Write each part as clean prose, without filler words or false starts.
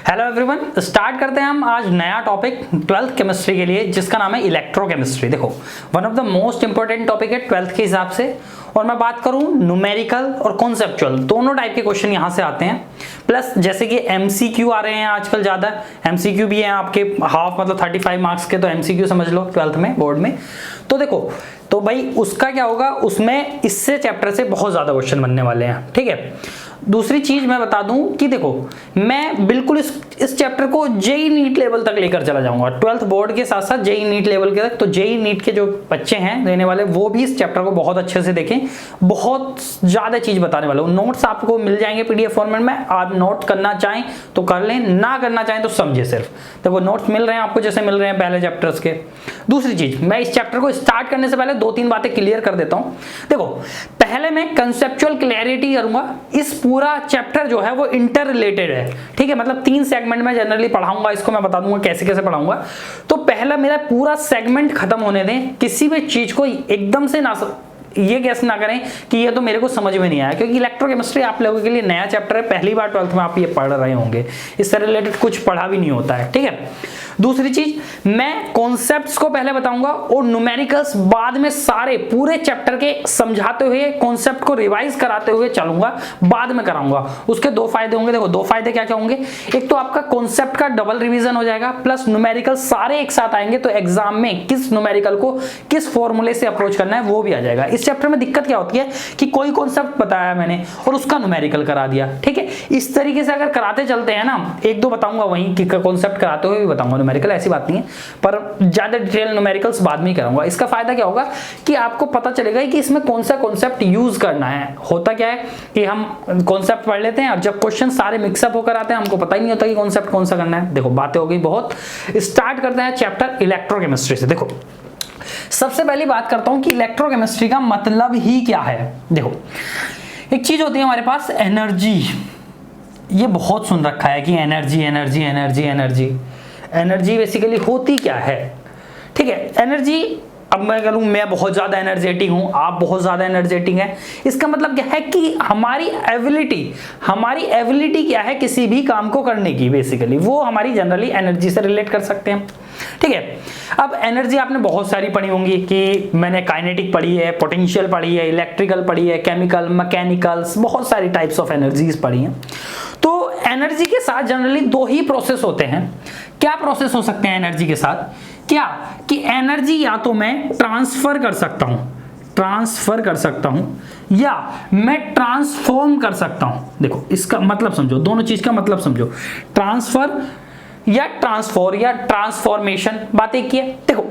Hello everyone, start करते हैं हम आज नया टॉपिक 12th केमिस्ट्री के लिए, जिसका नाम है इलेक्ट्रोकेमिस्ट्री। देखो, one of the most important topic है 12th के हिसाब से। और मैं बात करूं न्यूमेरिकल और कॉन्सेप्चुअल, दोनों टाइप के क्वेश्चन यहां से आते हैं। प्लस जैसे कि एमसीक्यू आ रहे हैं आजकल ज्यादा, एमसीक्यू भी हैं आपके हाफ मतलब 35 मार्क्स के, तो एमसीक्यू समझ लो 12th में बोर्ड में। तो देखो, तो भाई उसका क्या होगा, उसमें इससे चैप्टर से बहुत ज्यादा क्वेश्चन बनने वाले हैं। ठीक है, दूसरी चीज मैं बता दूं कि देखो, मैं बिल्कुल इस चैप्टर को जेई नीट लेवल तक लेकर चला जाऊंगा। 12th बोर्ड के साथ साथ जेई नीट लेवल के तक। तो जेई नीट के जो बच्चे हैं देने वाले, वो भी इस चैप्टर को बहुत अच्छे से देखें। बहुत ज्यादा चीज बताने वाला हूं। नोट्स आपको मिल जाएंगे पीडीएफ फॉर्मेट में। आप नोट करना चाहें तो कर लें, ना करना चाहें तो समझे। सिर्फ देखो, नोट्स मिल रहे हैं आपको जैसे मिल रहे हैं पहले चैप्टर्स के। दूसरी चीज, मैं इस चैप्टर को स्टार्ट करने से पहले 2-3 बातें क्लियर कर देता हूं। देखो, पहले मैं कंसेप्चुअल क्लैरिटी करूंगा। इस पूरा चैप्टर जो है वो इंटर रिलेटेड है। ठीक है, मतलब 3 सेगमेंट में जनरली पढ़ाऊंगा इसको। मैं बता दूंगा कैसे कैसे पढ़ाऊंगा। तो पहला मेरा पूरा सेगमेंट खत्म होने दें। किसी भी चीज को एकदम से ना ये गैस ना करें कि ये तो मेरे को समझ में नहीं आया, क्योंकि इलेक्ट्रोकेमिस्ट्री आप लोगों के लिए नया चैप्टर है। पहली बार 12th में आप ये पढ़ रहे होंगे, इससे रिलेटेड कुछ पढ़ा भी नहीं होता है। ठीक है, दूसरी चीज, मैं कॉन्सेप्ट्स को पहले बताऊंगा और न्यूमेरिकल्स बाद में सारे पूरे चैप्टर के समझाते हुए, कॉन्सेप्ट को रिवाइज कराते हुए चलूंगा, बाद में कराऊंगा। उसके 2 फायदे होंगे। देखो, 2 फायदे क्या क्या होंगे। एक तो आपका कॉन्सेप्ट का डबल रिवीजन हो जाएगा, प्लस न्यूमेरिकल सारे एक साथ आएंगे, तो एग्जाम में किस न्यूमेरिकल को किस फॉर्मूले से अप्रोच करना है वो भी आ जाएगा। इस चैप्टर में दिक्कत क्या होती है कि कोई कॉन्सेप्ट बताया मैंने और उसका न्यूमेरिकल करा दिया। ठीक है, इस तरीके से अगर कराते चलते हैं ना, 1-2 बताऊंगा वहीं कि कॉन्सेप्ट कराते हुए भी बताऊंगा न्यूमेरिकल, ऐसी बात नहीं है। पर ज्यादा डिटेल न्यूमेरिकल्स बाद में ही कराऊंगा। इसका फायदा क्या होगा कि आपको पता चलेगा कि इसमें कौन सा कॉन्सेप्ट यूज करना है। होता क्या है कि हम कॉन्सेप्ट पढ़ लेते हैं और जब क्वेश्चन सारे मिक्सअप होकर आते हैं, हमको पता ही नहीं होता कि कॉन्सेप्ट कौन सा करना है। देखो, बातें हो गई बहुत। स्टार्ट करते हैं चैप्टर इलेक्ट्रोकेमिस्ट्री से। देखो, सबसे पहली बात करता हूं कि इलेक्ट्रोकेमिस्ट्री का मतलब ही क्या है। देखो, एक चीज होती है हमारे पास एनर्जी। ये बहुत सुन रखा है कि energy energy energy energy. Energy basically होती क्या है। ठीक है, एनर्जी, अब मैं कह लूं मैं बहुत ज्यादा एनर्जेटिक हूं, आप बहुत ज्यादा एनर्जेटिक हैं, इसका मतलब क्या है कि हमारी एबिलिटी क्या है किसी भी काम को करने की, बेसिकली वो हमारी जनरली एनर्जी से रिलेट कर सकते हैं। ठीक है, अब एनर्जी आपने बहुत सारी पढ़ी होंगी कि मैंने काइनेटिक पढ़ी है, पोटेंशियल पढ़ी है, इलेक्ट्रिकल पढ़ी है, केमिकल, मैकेनिकल्स, बहुत सारी टाइप्स ऑफ एनर्जीज पढ़ी हैं। तो एनर्जी के साथ जनरली 2 ही प्रोसेस होते हैं। क्या प्रोसेस हो सकते हैं एनर्जी के साथ? क्या कि एनर्जी या तो मैं ट्रांसफर कर सकता हूं या मैं ट्रांसफॉर्म कर सकता हूं। देखो, इसका मतलब समझो, दोनों चीज का मतलब समझो। ट्रांसफर या ट्रांसफॉर या ट्रांसफॉर्मेशन, बात एक ही है। देखो,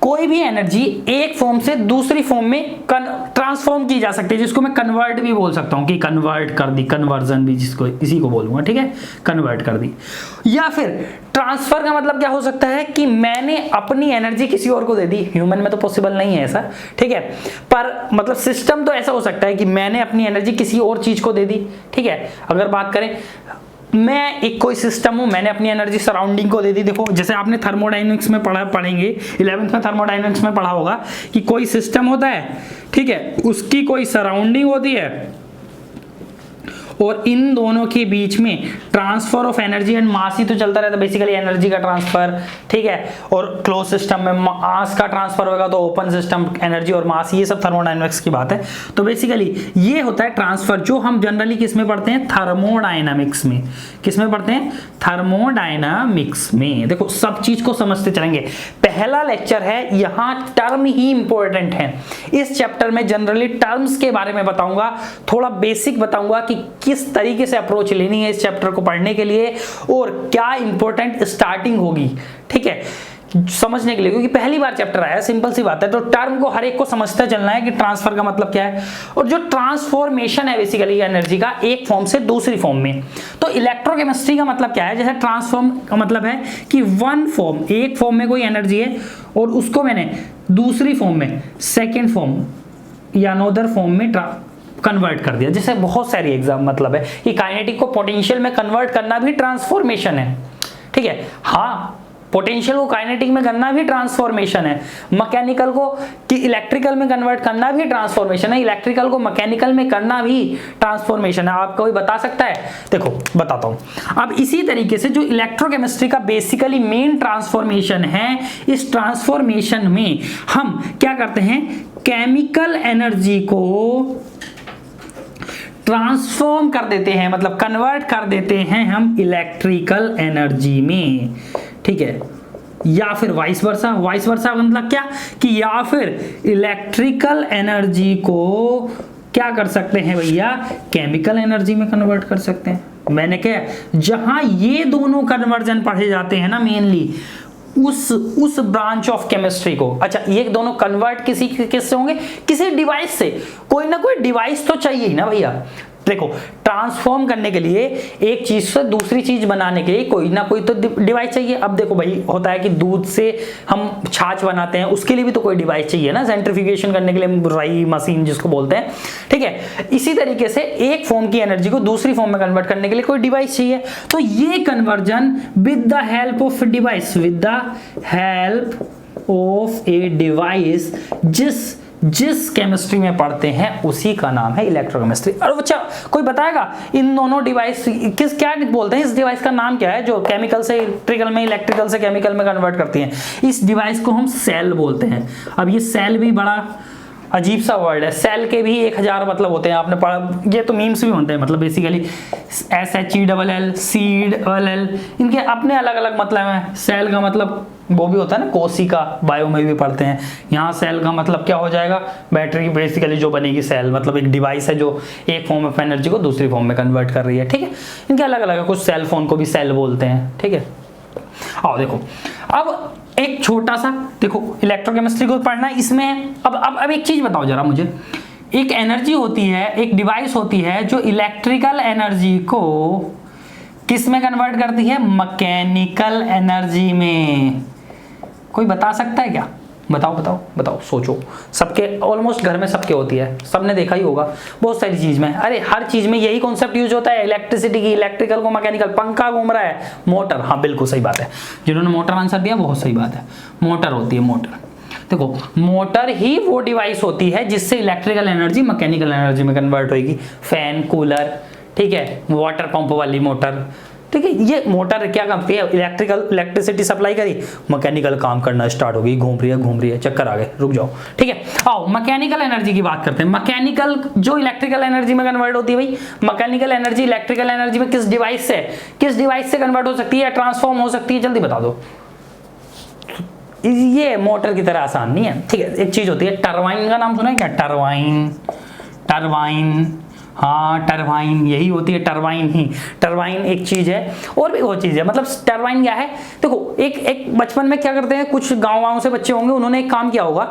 कोई भी एनर्जी एक फॉर्म से दूसरी फॉर्म में ट्रांसफॉर्म की जा सकती है, जिसको मैं कन्वर्ट भी बोल सकता हूं कि कन्वर्ट कर दी, कन्वर्जन भी जिसको इसी को बोलूंगा। ठीक है, कन्वर्ट कर दी। या फिर ट्रांसफर का मतलब क्या हो सकता है कि मैंने अपनी एनर्जी किसी और को दे दी। ह्यूमन में तो पॉसिबल नहीं है ऐसा, ठीक है, पर मतलब सिस्टम तो ऐसा हो सकता है कि मैंने अपनी एनर्जी किसी और चीज को दे दी। ठीक है, अगर बात करें, मैं एक कोई सिस्टम हूं, मैंने अपनी एनर्जी सराउंडिंग को दे दी। देखो, जैसे आपने थर्मोडायनेमिक्स में पढ़ेंगे 11th में थर्मोडायनेमिक्स में पढ़ा होगा कि कोई सिस्टम होता है, ठीक है, उसकी कोई सराउंडिंग होती है और इन दोनों के बीच में transfer of energy and mass ही तो चलता रहता है, बेसिकली एनर्जी का ट्रांसफर। ठीक है, और क्लोज सिस्टम में मास का ट्रांसफर होगा, तो ओपन सिस्टम एनर्जी और मास, ये सब थर्मोडायनेमिक्स की बात है। तो बेसिकली ये होता है ट्रांसफर, जो हम जनरली किस में पढ़ते हैं? थर्मोडायनामिक्स में। किस में पढ़ते हैं? थर्मोडायनामिक्स में। देखो, सब चीज को समझते चलेंगे। पहला लेक्चर है, यहां टर्म ही इंपॉर्टेंट है। इस चैप्टर में जनरली टर्म्स के बारे में बताऊंगा, थोड़ा बेसिक बताऊंगा कि किस तरीके से अप्रोच लेनी है इस चैप्टर को पढ़ने के लिए और क्या इंपॉर्टेंट स्टार्टिंग होगी। ठीक है, समझने के लिए, क्योंकि पहली बार चैप्टर आया, सिंपल सी बात है। तो टर्म को हर एक को समझते चलना है कि ट्रांसफर का मतलब क्या है और जो ट्रांसफॉर्मेशन है बेसिकली एनर्जी का एक फॉर्म से दूसरी फॉर्म में। तो इलेक्ट्रोकेमिस्ट्री का मतलब क्या है? जैसे ट्रांसफॉर्म का मतलब है कि वन फॉर्म, एक फॉर्म में कोई एनर्जी है और उसको मैंने दूसरी फॉर्म में, सेकेंड फॉर्म या अनदर फॉर्म में कन्वर्ट कर दिया। जैसे बहुत सारी एग्जाम मतलब है कि काइनेटिक को पोटेंशियल में कन्वर्ट करना भी ट्रांसफॉर्मेशन है। ठीक है, हाँ, पोटेंशियल को काइनेटिक में करना भी ट्रांसफॉर्मेशन है, मैकेनिकल को कि इलेक्ट्रिकल में कन्वर्ट करना भी ट्रांसफॉर्मेशन है, इलेक्ट्रिकल को मैकेनिकल में करना भी ट्रांसफॉर्मेशन है। आप कोई बता सकता है? देखो बताता हूं। अब इसी तरीके से जो इलेक्ट्रोकेमिस्ट्री का बेसिकली मेन ट्रांसफॉर्मेशन है, इस ट्रांसफॉर्मेशन में हम क्या करते हैं, केमिकल एनर्जी को ट्रांसफॉर्म कर देते हैं, मतलब कन्वर्ट कर देते हैं हम इलेक्ट्रिकल एनर्जी में, ठीक है। या फिर वाइस वर्सा, वाइस वर्सा मतलब क्या कि या फिर इलेक्ट्रिकल एनर्जी को क्या कर सकते हैं भैया, केमिकल एनर्जी में कन्वर्ट कर सकते हैं। मैंने क्या, जहां ये दोनों कन्वर्जन पढ़े जाते हैं ना मेनली उस ब्रांच ऑफ केमिस्ट्री को। अच्छा, ये दोनों कन्वर्ट किससे होंगे, किसी डिवाइस से। कोई ना कोई डिवाइस तो चाहिए ही ना भैया। देखो, ट्रांसफॉर्म करने के लिए एक चीज से दूसरी चीज बनाने के लिए कोई ना कोई तो डिवाइस चाहिए। अब देखो भाई, होता है कि दूध से हम छाछ बनाते हैं, उसके लिए भी तो कोई डिवाइस चाहिए ना, सेंट्रीफ्यूगेशन करने के लिए राई मशीन जिसको बोलते हैं, ठीक है। इसी तरीके से एक फॉर्म की एनर्जी को दूसरी फॉर्म में कन्वर्ट करने के लिए कोई डिवाइस चाहिए। तो ये conversion with the help of device, with the help of a device, जिस केमिस्ट्री में पढ़ते हैं उसी का नाम है इलेक्ट्रोकेमिस्ट्री। और अच्छा, कोई बताएगा इन दोनों डिवाइस क्या बोलते हैं, इस डिवाइस का नाम क्या है जो केमिकल से इलेक्ट्रिकल में, इलेक्ट्रिकल से केमिकल में कन्वर्ट करती है? इस डिवाइस को हम सेल बोलते हैं। अब ये सेल भी बड़ा अजीब सा वर्ड है, सेल के भी 1000 मतलब होते हैं, आपने पढ़ा, ये तो मीम्स भी होते हैं, मतलब बेसिकली SHELL, CELL, इनके अपने अलग अलग मतलब हैं। सेल का मतलब वो भी होता है ना, कोशिका, बायो में भी पढ़ते हैं। यहाँ सेल का मतलब क्या हो जाएगा, बैटरी बेसिकली जो बनेगी। सेल मतलब एक डिवाइस है जो एक फॉर्म ऑफ एनर्जी को दूसरी फॉर्म में कन्वर्ट कर रही है, ठीक है। इनके अलग अलग है, कुछ सेल फोन को भी सेल बोलते हैं, ठीक है। आओ देखो, अब एक छोटा सा देखो, इलेक्ट्रोकेमिस्ट्री को पढ़ना है, इसमें अब एक चीज बताओ जरा मुझे। एक एनर्जी होती है, एक डिवाइस होती है जो इलेक्ट्रिकल एनर्जी को किस में कन्वर्ट करती है, मैकेनिकल एनर्जी में। कोई बता सकता है क्या? बताओ बताओ बताओ, सोचो। सबके ऑलमोस्ट घर में सबके होती है, सबने देखा ही होगा बहुत सारी चीज में। अरे हर चीज में यही कॉन्सेप्ट यूज होता है, इलेक्ट्रिसिटी की, इलेक्ट्रिकल को मैकेनिकल। पंखा घूम रहा है, मोटर, हाँ बिल्कुल सही बात है, जिन्होंने मोटर आंसर दिया बहुत सही बात है, मोटर होती है मोटर। देखो, मोटर ही वो डिवाइस होती है जिससे इलेक्ट्रिकल एनर्जी मैकेनिकल एनर्जी में कन्वर्ट होगी। फैन, कूलर, ठीक है, वाटर पंप वाली मोटर, ठीक है। ये मोटर क्या करती है, इलेक्ट्रिसिटी सप्लाई करी, मैकेनिकल काम करना स्टार्ट हो गई, घूम रही है, चक्कर आ गए, रुक जाओ, ठीक है। आओ मैकेनिकल एनर्जी की बात करते हैं। मैकेनिकल जो इलेक्ट्रिकल एनर्जी में कन्वर्ट होती है भाई, मैकेनिकल एनर्जी इलेक्ट्रिकल एनर्जी में किस डिवाइस से कन्वर्ट हो सकती है, ट्रांसफॉर्म हो सकती है, जल्दी बता दो। ये मोटर की तरह आसान नहीं है, ठीक है। एक चीज होती है टरबाइन, का नाम सुना है क्या? टरबाइन, हाँ टरबाइन यही होती है, टरबाइन ही। टरबाइन एक चीज है, और भी बहुत चीज है। मतलब टरबाइन क्या है, देखो एक बचपन में क्या करते हैं, कुछ गाँव से बच्चे होंगे, उन्होंने एक काम किया होगा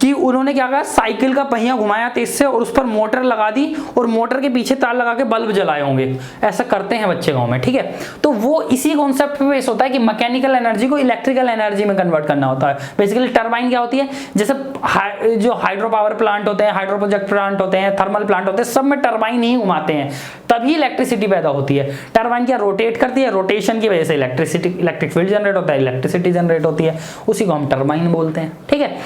कि उन्होंने क्या कहा, साइकिल का पहिया घुमाया तेज से और उस पर मोटर लगा दी और मोटर के पीछे तार लगा के बल्ब जलाए होंगे। ऐसा करते हैं बच्चे गांव में, ठीक है। तो वो इसी कॉन्सेप्ट पे बेस होता है कि मैकेनिकल एनर्जी को इलेक्ट्रिकल एनर्जी में कन्वर्ट करना होता है। बेसिकली टरबाइन क्या होती है, जैसे जो हाइड्रो पावर प्लांट होते हैं, हाइड्रो प्रोजेक्ट प्लांट होते हैं, थर्मल प्लांट होते हैं, सब में टरबाइन ही घुमाते हैं, तभी इलेक्ट्रिसिटी पैदा होती है। टरबाइन क्या रोटेट करती है, रोटेशन की वजह से इलेक्ट्रिक फील्ड जनरेट होता है, इलेक्ट्रिसिटी जनरेट होती है, उसी को हम टरबाइन बोलते हैं, ठीक है।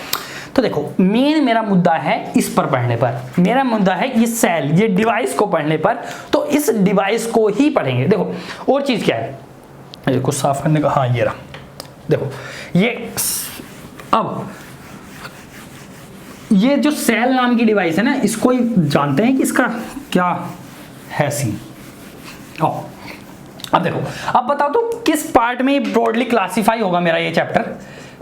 तो देखो, मेरा मुद्दा है इस पर पढ़ने पर, मेरा मुद्दा है ये सेल, ये डिवाइस को पढ़ने पर, तो इस डिवाइस को ही पढ़ेंगे। देखो और चीज क्या है, कुछ साफ करने का, हाँ ये रहा, देखो ये। अब ये जो सेल नाम की डिवाइस है ना, इसको ही जानते हैं कि इसका क्या है सीन। अब देखो, अब बताओ तो किस पार्ट में ब्रॉडली क्लासिफाई होगा मेरा ये चैप्टर,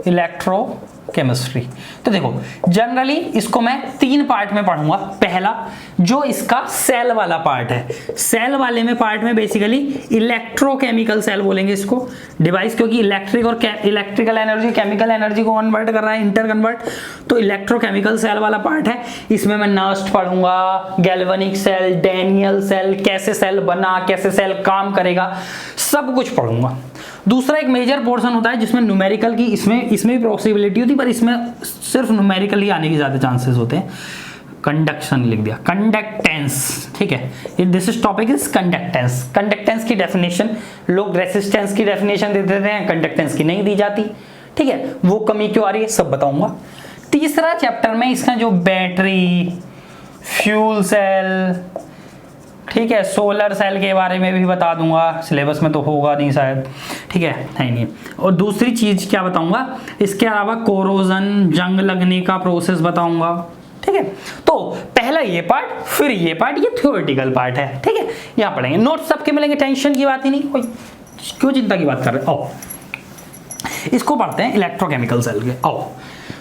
इलेक्ट्रोकेमिस्ट्री। तो देखो, जनरली इसको मैं 3 पार्ट में पढ़ूंगा। पहला जो इसका सेल वाला पार्ट है, सेल वाले में पार्ट में बेसिकली इलेक्ट्रोकेमिकल सेल बोलेंगे इसको, डिवाइस, क्योंकि इलेक्ट्रिक और इलेक्ट्रिकल एनर्जी केमिकल एनर्जी को कन्वर्ट कर रहा है, इंटर कन्वर्ट, तो इलेक्ट्रोकेमिकल सेल वाला पार्ट है। इसमें मैं नर्स्ट पढ़ूंगा, गैल्वेनिक सेल, डैनियल सेल, कैसे सेल बना, कैसे सेल काम करेगा, सब कुछ पढ़ूंगा। दूसरा एक मेजर पोर्शन होता है जिसमें न्यूमेरिकल की, इसमें भी पॉसिबिलिटी होती है, पर इसमें सिर्फ न्यूमेरिकल ही आने की ज्यादा चांसेस होते हैं। कंडक्शन लिख दिया, कंडक्टेंस, ठीक है। This is topic is conductance. Conductance की डेफिनेशन लोग रेसिस्टेंस की डेफिनेशन दे देते हैं, कंडक्टेंस की नहीं दी जाती, ठीक है। वो कमी क्यों आ रही है सब बताऊंगा। तीसरा चैप्टर में इसका जो बैटरी, फ्यूल सेल, ठीक है, सोलर सेल के बारे में भी बता दूंगा, सिलेबस में तो होगा नहीं शायद, ठीक है नहीं। और दूसरी चीज क्या बताऊंगा, इसके अलावा कोरोजन, जंग लगने का प्रोसेस बताऊंगा, ठीक है। तो पहला ये पार्ट, फिर ये पार्ट, ये थ्योरेटिकल पार्ट है, ठीक है। यहां पढ़ेंगे, नोट्स सबके मिलेंगे, टेंशन की बात ही नहीं, कोई क्यों चिंता की बात कर रहे। आओ इसको पढ़ते हैं, इलेक्ट्रोकेमिकल सेल के। आओ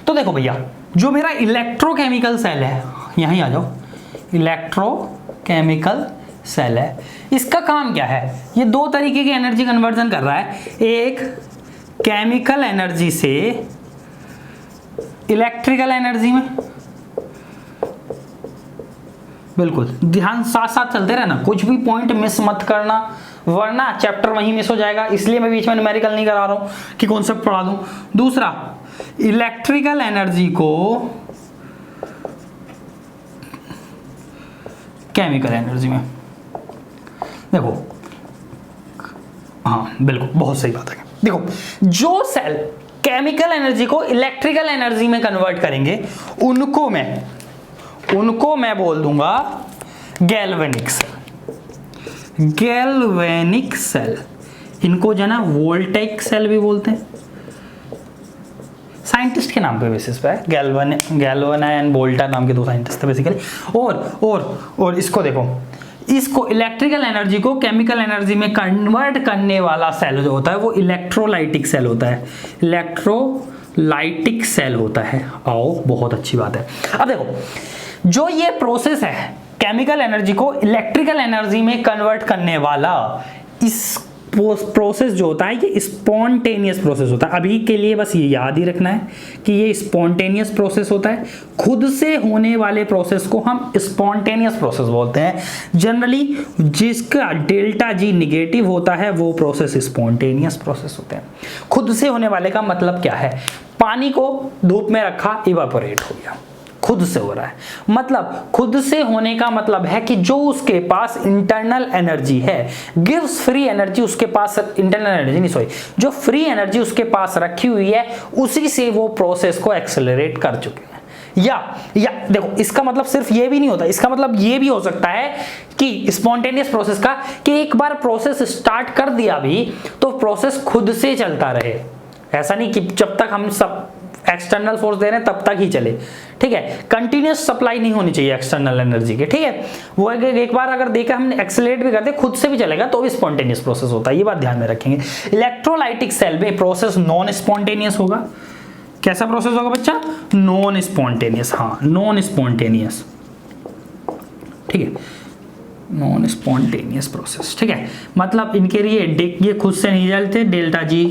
तो देखो भैया, जो मेरा इलेक्ट्रोकेमिकल सेल है, यहीं आ जाओ, इलेक्ट्रोकेमिकल सेल है, इसका काम क्या है, ये दो तरीके की एनर्जी कन्वर्जन कर रहा है। एक केमिकल एनर्जी से इलेक्ट्रिकल एनर्जी में, बिल्कुल ध्यान साथ साथ चलते रहना, कुछ भी पॉइंट मिस मत करना वरना चैप्टर वहीं मिस हो जाएगा। इसलिए मैं बीच में न्यूमेरिकल नहीं करा रहा हूं कि कॉन्सेप्ट पढ़ा दूं। दूसरा, इलेक्ट्रिकल एनर्जी को केमिकल एनर्जी में, देखो हाँ बिल्कुल बहुत सही बात है। देखो जो सेल केमिकल एनर्जी को इलेक्ट्रिकल एनर्जी में कन्वर्ट करेंगे उनको मैं बोल दूंगा गैल्वेनिक सेल। गैल्वेनिक सेल, इनको जो है ना वोल्टेइक सेल भी बोलते हैं, साइंटिस्ट के नाम पे बेसिस पे है। गैल्वन एंड वोल्टा नाम के दो साइंटिस्ट थे बेसिकली। और इसको देखो, इसको इलेक्ट्रिकल एनर्जी को केमिकल एनर्जी में कन्वर्ट करने वाला सेल जो होता है वो इलेक्ट्रोलाइटिक सेल होता है, इलेक्ट्रोलाइटिक सेल होता है। आओ बहुत अच्छी बात है। अब देखो जो ये प्रोसेस है केमिकल एनर्जी को इलेक्ट्रिकल एनर्जी में कन्वर्ट करने वाला, इस प्रोसेस जो होता है ये स्पॉन्टेनियस प्रोसेस होता है। अभी के लिए बस ये याद ही रखना है कि ये स्पॉन्टेनियस प्रोसेस होता है। खुद से होने वाले प्रोसेस को हम स्पॉन्टेनियस प्रोसेस बोलते हैं। जनरली जिसका डेल्टा जी निगेटिव होता है वो प्रोसेस स्पॉन्टेनियस प्रोसेस होते हैं। खुद से होने वाले का मतलब क्या है, पानी को धूप में रखा, इवापोरेट हो गया, खुद से हो रहा है। मतलब खुद से होने का मतलब है कि जो उसके पास इंटरनल एनर्जी है, गिव्स फ्री एनर्जी, उसके पास इंटरनल एनर्जी नहीं, सॉरी, जो फ्री एनर्जी उसके पास रखी हुई है उसी से वो प्रोसेस को एक्सेलरेट कर चुके हैं। या देखो इसका मतलब सिर्फ ये भी नहीं होता, इसका मतलब ये भी हो सकता है कि स्पॉन्टेनियस प्रोसेस का कि एक बार प्रोसेस स्टार्ट कर दिया भी तो प्रोसेस खुद से चलता रहे। ऐसा नहीं कि जब तक हम सब एक्सटर्नल फोर्स दे रहे हैं तब तक ही चले, ठीक है। कंटिन्यूअस सप्लाई नहीं होनी चाहिए एक्सटर्नल एनर्जी के, ठीक है। वो एक बार अगर देखा हमने एक्सेलरेट भी करते खुद से भी चलेगा तो भी स्पॉन्टेनियस प्रोसेस होता है, ये बात ध्यान में रखेंगे। इलेक्ट्रोलाइटिक सेल में प्रोसेस नॉन स्पॉन्टेनियस होगा। कैसा प्रोसेस होगा बच्चा, नॉन स्पॉन्टेनियस, हाँ नॉन स्पॉन्टेनियस, ठीक है, नॉन स्पॉन्टेनियस प्रोसेस, ठीक है। मतलब इनके लिए ये खुद से नहीं जलते, डेल्टा जी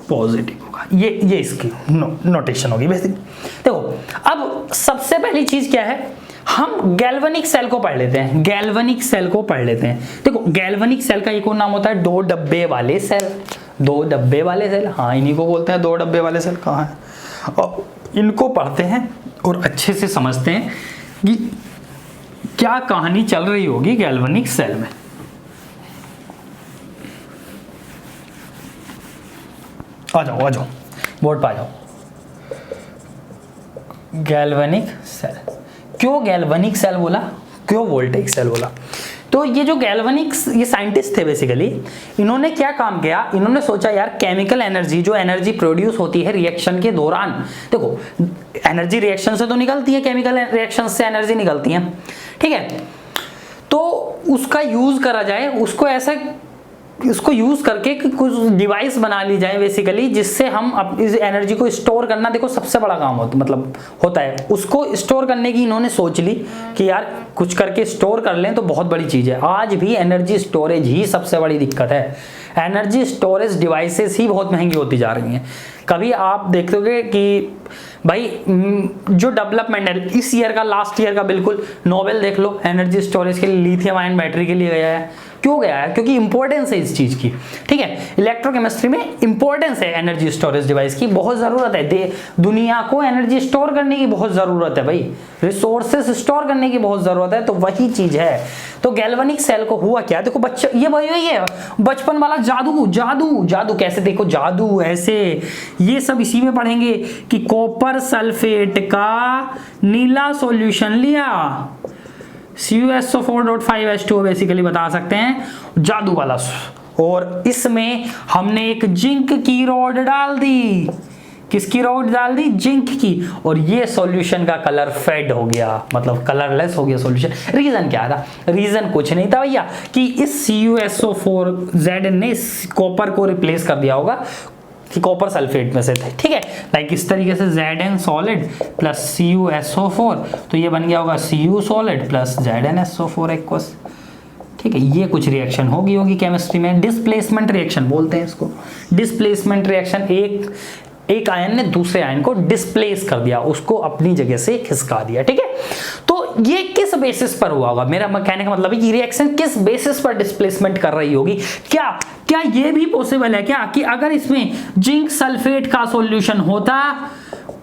पॉजिटिव होगा, ये इसकी नोटेशन होगी बेसिक। देखो अब सबसे पहली चीज क्या है, हम गैल्वेनिक सेल को पढ़ लेते हैं। गैल्वेनिक सेल को पढ़ लेते हैं। देखो गैल्वेनिक सेल का एक और नाम होता है दो डब्बे वाले सेल। दो डब्बे वाले सेल, हाँ इन्हीं को बोलते हैं दो डब्बे वाले सेल। कहाँ है, और इनको पढ़ते हैं और अच्छे से समझते हैं कि क्या कहानी चल रही होगी गैल्वेनिक सेल में। आ जाओ बोर्ड पर आ जाओ। गैल्वेनिक सेल, क्यों गैल्वेनिक सेल बोला, क्यों वोल्टेइक सेल बोला, तो ये जो गैल्वेनिक, ये साइंटिस्ट थे बेसिकली, इन्होंने क्या काम किया, इन्होंने सोचा यार केमिकल एनर्जी, जो एनर्जी प्रोड्यूस होती है रिएक्शन के दौरान, देखो एनर्जी रिएक्शन से तो निकलती है, केमिकल रिएक्शन से एनर्जी निकलती है, ठीक है, तो उसका यूज करा जाए, उसको यूज करके कुछ डिवाइस बना ली जाए बेसिकली, जिससे हम इस एनर्जी को स्टोर करना, देखो सबसे बड़ा काम होता है, उसको स्टोर करने की इन्होंने सोच ली कि यार कुछ करके स्टोर कर लें तो बहुत बड़ी चीज है। आज भी एनर्जी स्टोरेज ही सबसे बड़ी दिक्कत है। एनर्जी स्टोरेज डिवाइसेस ही बहुत महंगी होती जा रही हैं। कभी आप देखोगे कि भाई जो डेवलपमेंट है, इस ईयर का, लास्ट ईयर का बिल्कुल नोबेल देख लो एनर्जी स्टोरेज के लिए, लिथियम आयन बैटरी के लिए गया है, क्यों गया है? क्योंकि इंपॉर्टेंस है इस चीज की, ठीक है। इलेक्ट्रोकेमिस्ट्री में इंपॉर्टेंस है एनर्जी स्टोरेज डिवाइस की, बहुत जरूरत है। दुनिया को एनर्जी स्टोर करने की बहुत जरूरत है भाई, रिसोर्सेस स्टोर करने की बहुत जरूरत है, तो वही चीज है। तो गैल्वेनिक सेल को हुआ क्या, देखो बच्चा, ये भाई ये बचपन वाला जादू जादू जादू कैसे, देखो जादू ऐसे, ये सब इसी में पढ़ेंगे कि कॉपर सल्फेट का नीला सॉल्यूशन लिया, CuSO4.5H2O बेसिकली बता सकते हैं, जादू वाला, और इसमें हमने एक जिंक की रॉड डाल दी। किसकी रॉड डाल दी? जिंक की। और ये सॉल्यूशन का कलर फेड हो गया, मतलब कलरलेस हो गया सॉल्यूशन। रीजन क्या था? रीजन कुछ नहीं था भैया कि इस CuSO4 ने कॉपर को रिप्लेस कर दिया होगा कि कॉपर सल्फेट में से थे, ठीक है। लाइक इस तरीके से Zn सॉलिड प्लस CuSO4, तो ये बन गया होगा Cu solid plus ZnSO4 aqueous, ठीक है। ये कुछ रिएक्शन होगी केमिस्ट्री में, डिस्प्लेसमेंट रिएक्शन बोलते हैं इसको। डिस्प्लेसमेंट रिएक्शन, एक आयन ने दूसरे आयन को डिस्प्लेस कर दिया, उसको अपनी जगह से खिसका दिया, ठीक है। तो ये किस बेसिस पर हुआ होगा? मेरा कहने का मतलब है कि रिएक्शन किस बेसिस पर डिस्प्लेसमेंट कर रही होगी। क्या ये भी पॉसिबल है क्या कि अगर इसमें जिंक सल्फेट का सॉल्यूशन होता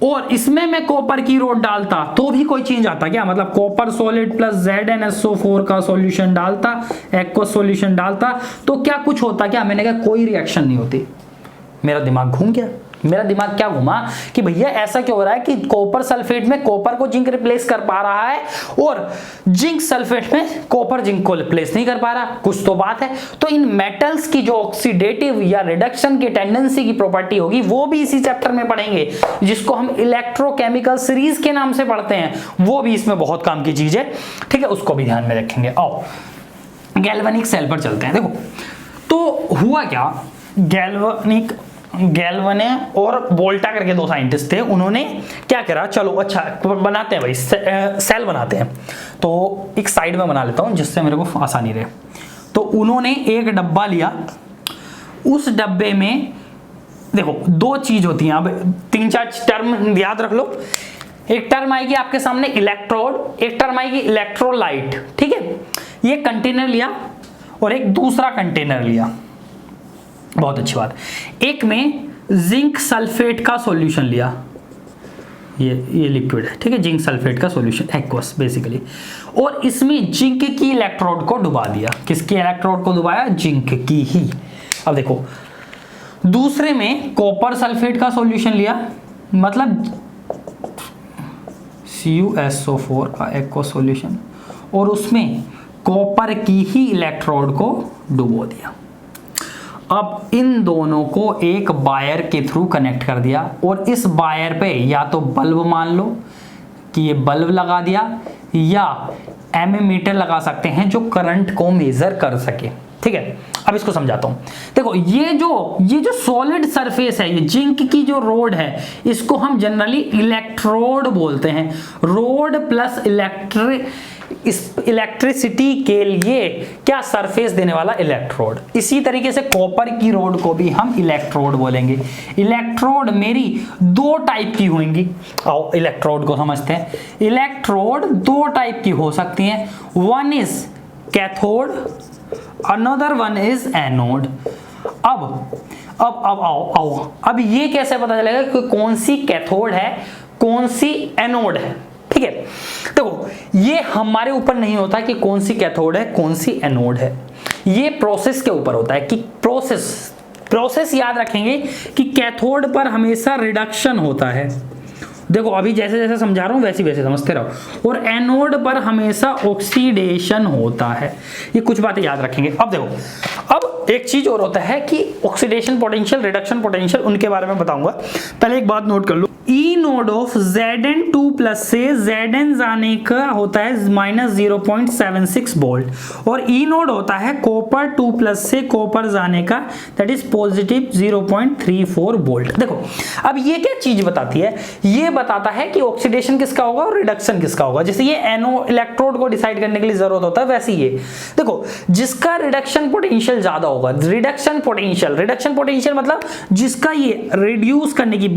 और इसमें मैं कॉपर की रॉड डालता तो भी कोई चेंज आता क्या? मतलब कॉपर सॉलिड प्लस ZnSO4 का सॉल्यूशन डालता, एक्वस सॉल्यूशन डालता, तो क्या कुछ होता क्या? मैंने कहा कोई रिएक्शन नहीं होती। मेरा दिमाग घूम गया। मेरा दिमाग क्या घुमा कि भैया ऐसा क्यों हो रहा है कि कॉपर सल्फेट में कॉपर को जिंक रिप्लेस कर पा रहा है और जिंक सल्फेट में कॉपर जिंक को रिप्लेस नहीं कर पा रहा, कुछ तो बात है। तो इन मेटल्स की जो ऑक्सीडेटिव या रिडक्शन की टेंडेंसी की प्रॉपर्टी होगी वो भी इसी चैप्टर में पढ़ेंगे, जिसको हम इलेक्ट्रोकेमिकल सीरीज के नाम से पढ़ते हैं, वो भी इसमें बहुत काम की चीज है, ठीक है, उसको भी ध्यान में रखेंगे। आओ गैल्वेनिक सेल पर चलते हैं। देखो तो हुआ क्या, गैल्वने और वोल्टा करके दो साइंटिस्ट थे, उन्होंने क्या करा, चलो अच्छा बनाते हैं भाई, सेल बनाते हैं। तो एक साइड में बना लेता हूं जिससे मेरे को आसानी रहे। तो उन्होंने एक डब्बा लिया, उस डब्बे में देखो दो चीज होती हैं, अब 3-4 टर्म याद रख लो। एक टर्म आएगी आपके सामने इलेक्ट्रोड, एक टर्म आएगी इलेक्ट्रोलाइट, ठीक है। ये कंटेनर लिया और एक दूसरा कंटेनर लिया, बहुत अच्छी बात। एक में जिंक सल्फेट का सॉल्यूशन लिया, ये लिक्विड है, ठीक है, जिंक सल्फेट का सॉल्यूशन एक्वस बेसिकली, और इसमें जिंक की इलेक्ट्रोड को डुबा दिया। किसकी इलेक्ट्रोड को डुबाया? जिंक की ही। अब देखो दूसरे में कॉपर सल्फेट का सॉल्यूशन लिया, मतलब CuSO4 का एक्वस सॉल्यूशन, और उसमें कॉपर की ही इलेक्ट्रोड को डुबो दिया। अब इन दोनों को एक वायर के थ्रू कनेक्ट कर दिया और इस वायर पे या तो बल्ब मान लो कि ये बल्ब लगा दिया, या एमीमीटर लगा सकते हैं जो करंट को मेजर कर सके, ठीक है। अब इसको समझाता हूं। देखो ये जो सॉलिड सरफेस है, ये जिंक की जो रोड है, इसको हम जनरली इलेक्ट्रोड बोलते हैं। रोड प्लस इलेक्ट्रिसिटी के लिए क्या सरफेस देने वाला इलेक्ट्रोड। इसी तरीके से कॉपर की रोड को भी हम इलेक्ट्रोड बोलेंगे। इलेक्ट्रोड मेरी दो टाइप की होंगी। आओ इलेक्ट्रोड को समझते हैं। इलेक्ट्रोड दो टाइप की हो सकती हैं, one is cathode, another one is anode. अब आओ अब ये कैसे पता चलेगा कि कौन सी कैथोड है कौन सी एनोड है, ठीक है। देखो ये हमारे ऊपर नहीं होता कि कौन सी कैथोड है कौन सी एनोड है, ये प्रोसेस के ऊपर होता है कि प्रोसेस याद रखेंगे कि कैथोड पर हमेशा रिडक्शन होता है। देखो अभी जैसे जैसे समझा रहा हूं वैसे वैसे समझते रहो। और एनोड पर हमेशा ऑक्सीडेशन होता है। ये कुछ बातें याद रखेंगे। अब देखो, अब एक चीज और होता है कि ऑक्सीडेशन पोटेंशियल, रिडक्शन पोटेंशियल, उनके बारे में बताऊंगा। पहले एक बात नोट कर लो, ई नोड ऑफ Zn2+ से Zn जाने का होता है -0.76 वोल्ट, और ई नोड होता है कॉपर 2+ से कॉपर जाने का, दैट इज पॉजिटिव 0.34 वोल्ट। देखो अब ये क्या चीज बताती है, ये बताता है कि ऑक्सीडेशन किसका होगा और रिडक्शन किसका होगा। जैसे ये एनो इलेक्ट्रोड को डिसाइड करने के लिए जरूरत होता है, वैसे ये देखो जिसका रिडक्शन पोटेंशियल ज्यादा होगा, रिडक्शन पोटेंशियल मतलब जिसका ये रिड्यूस करने की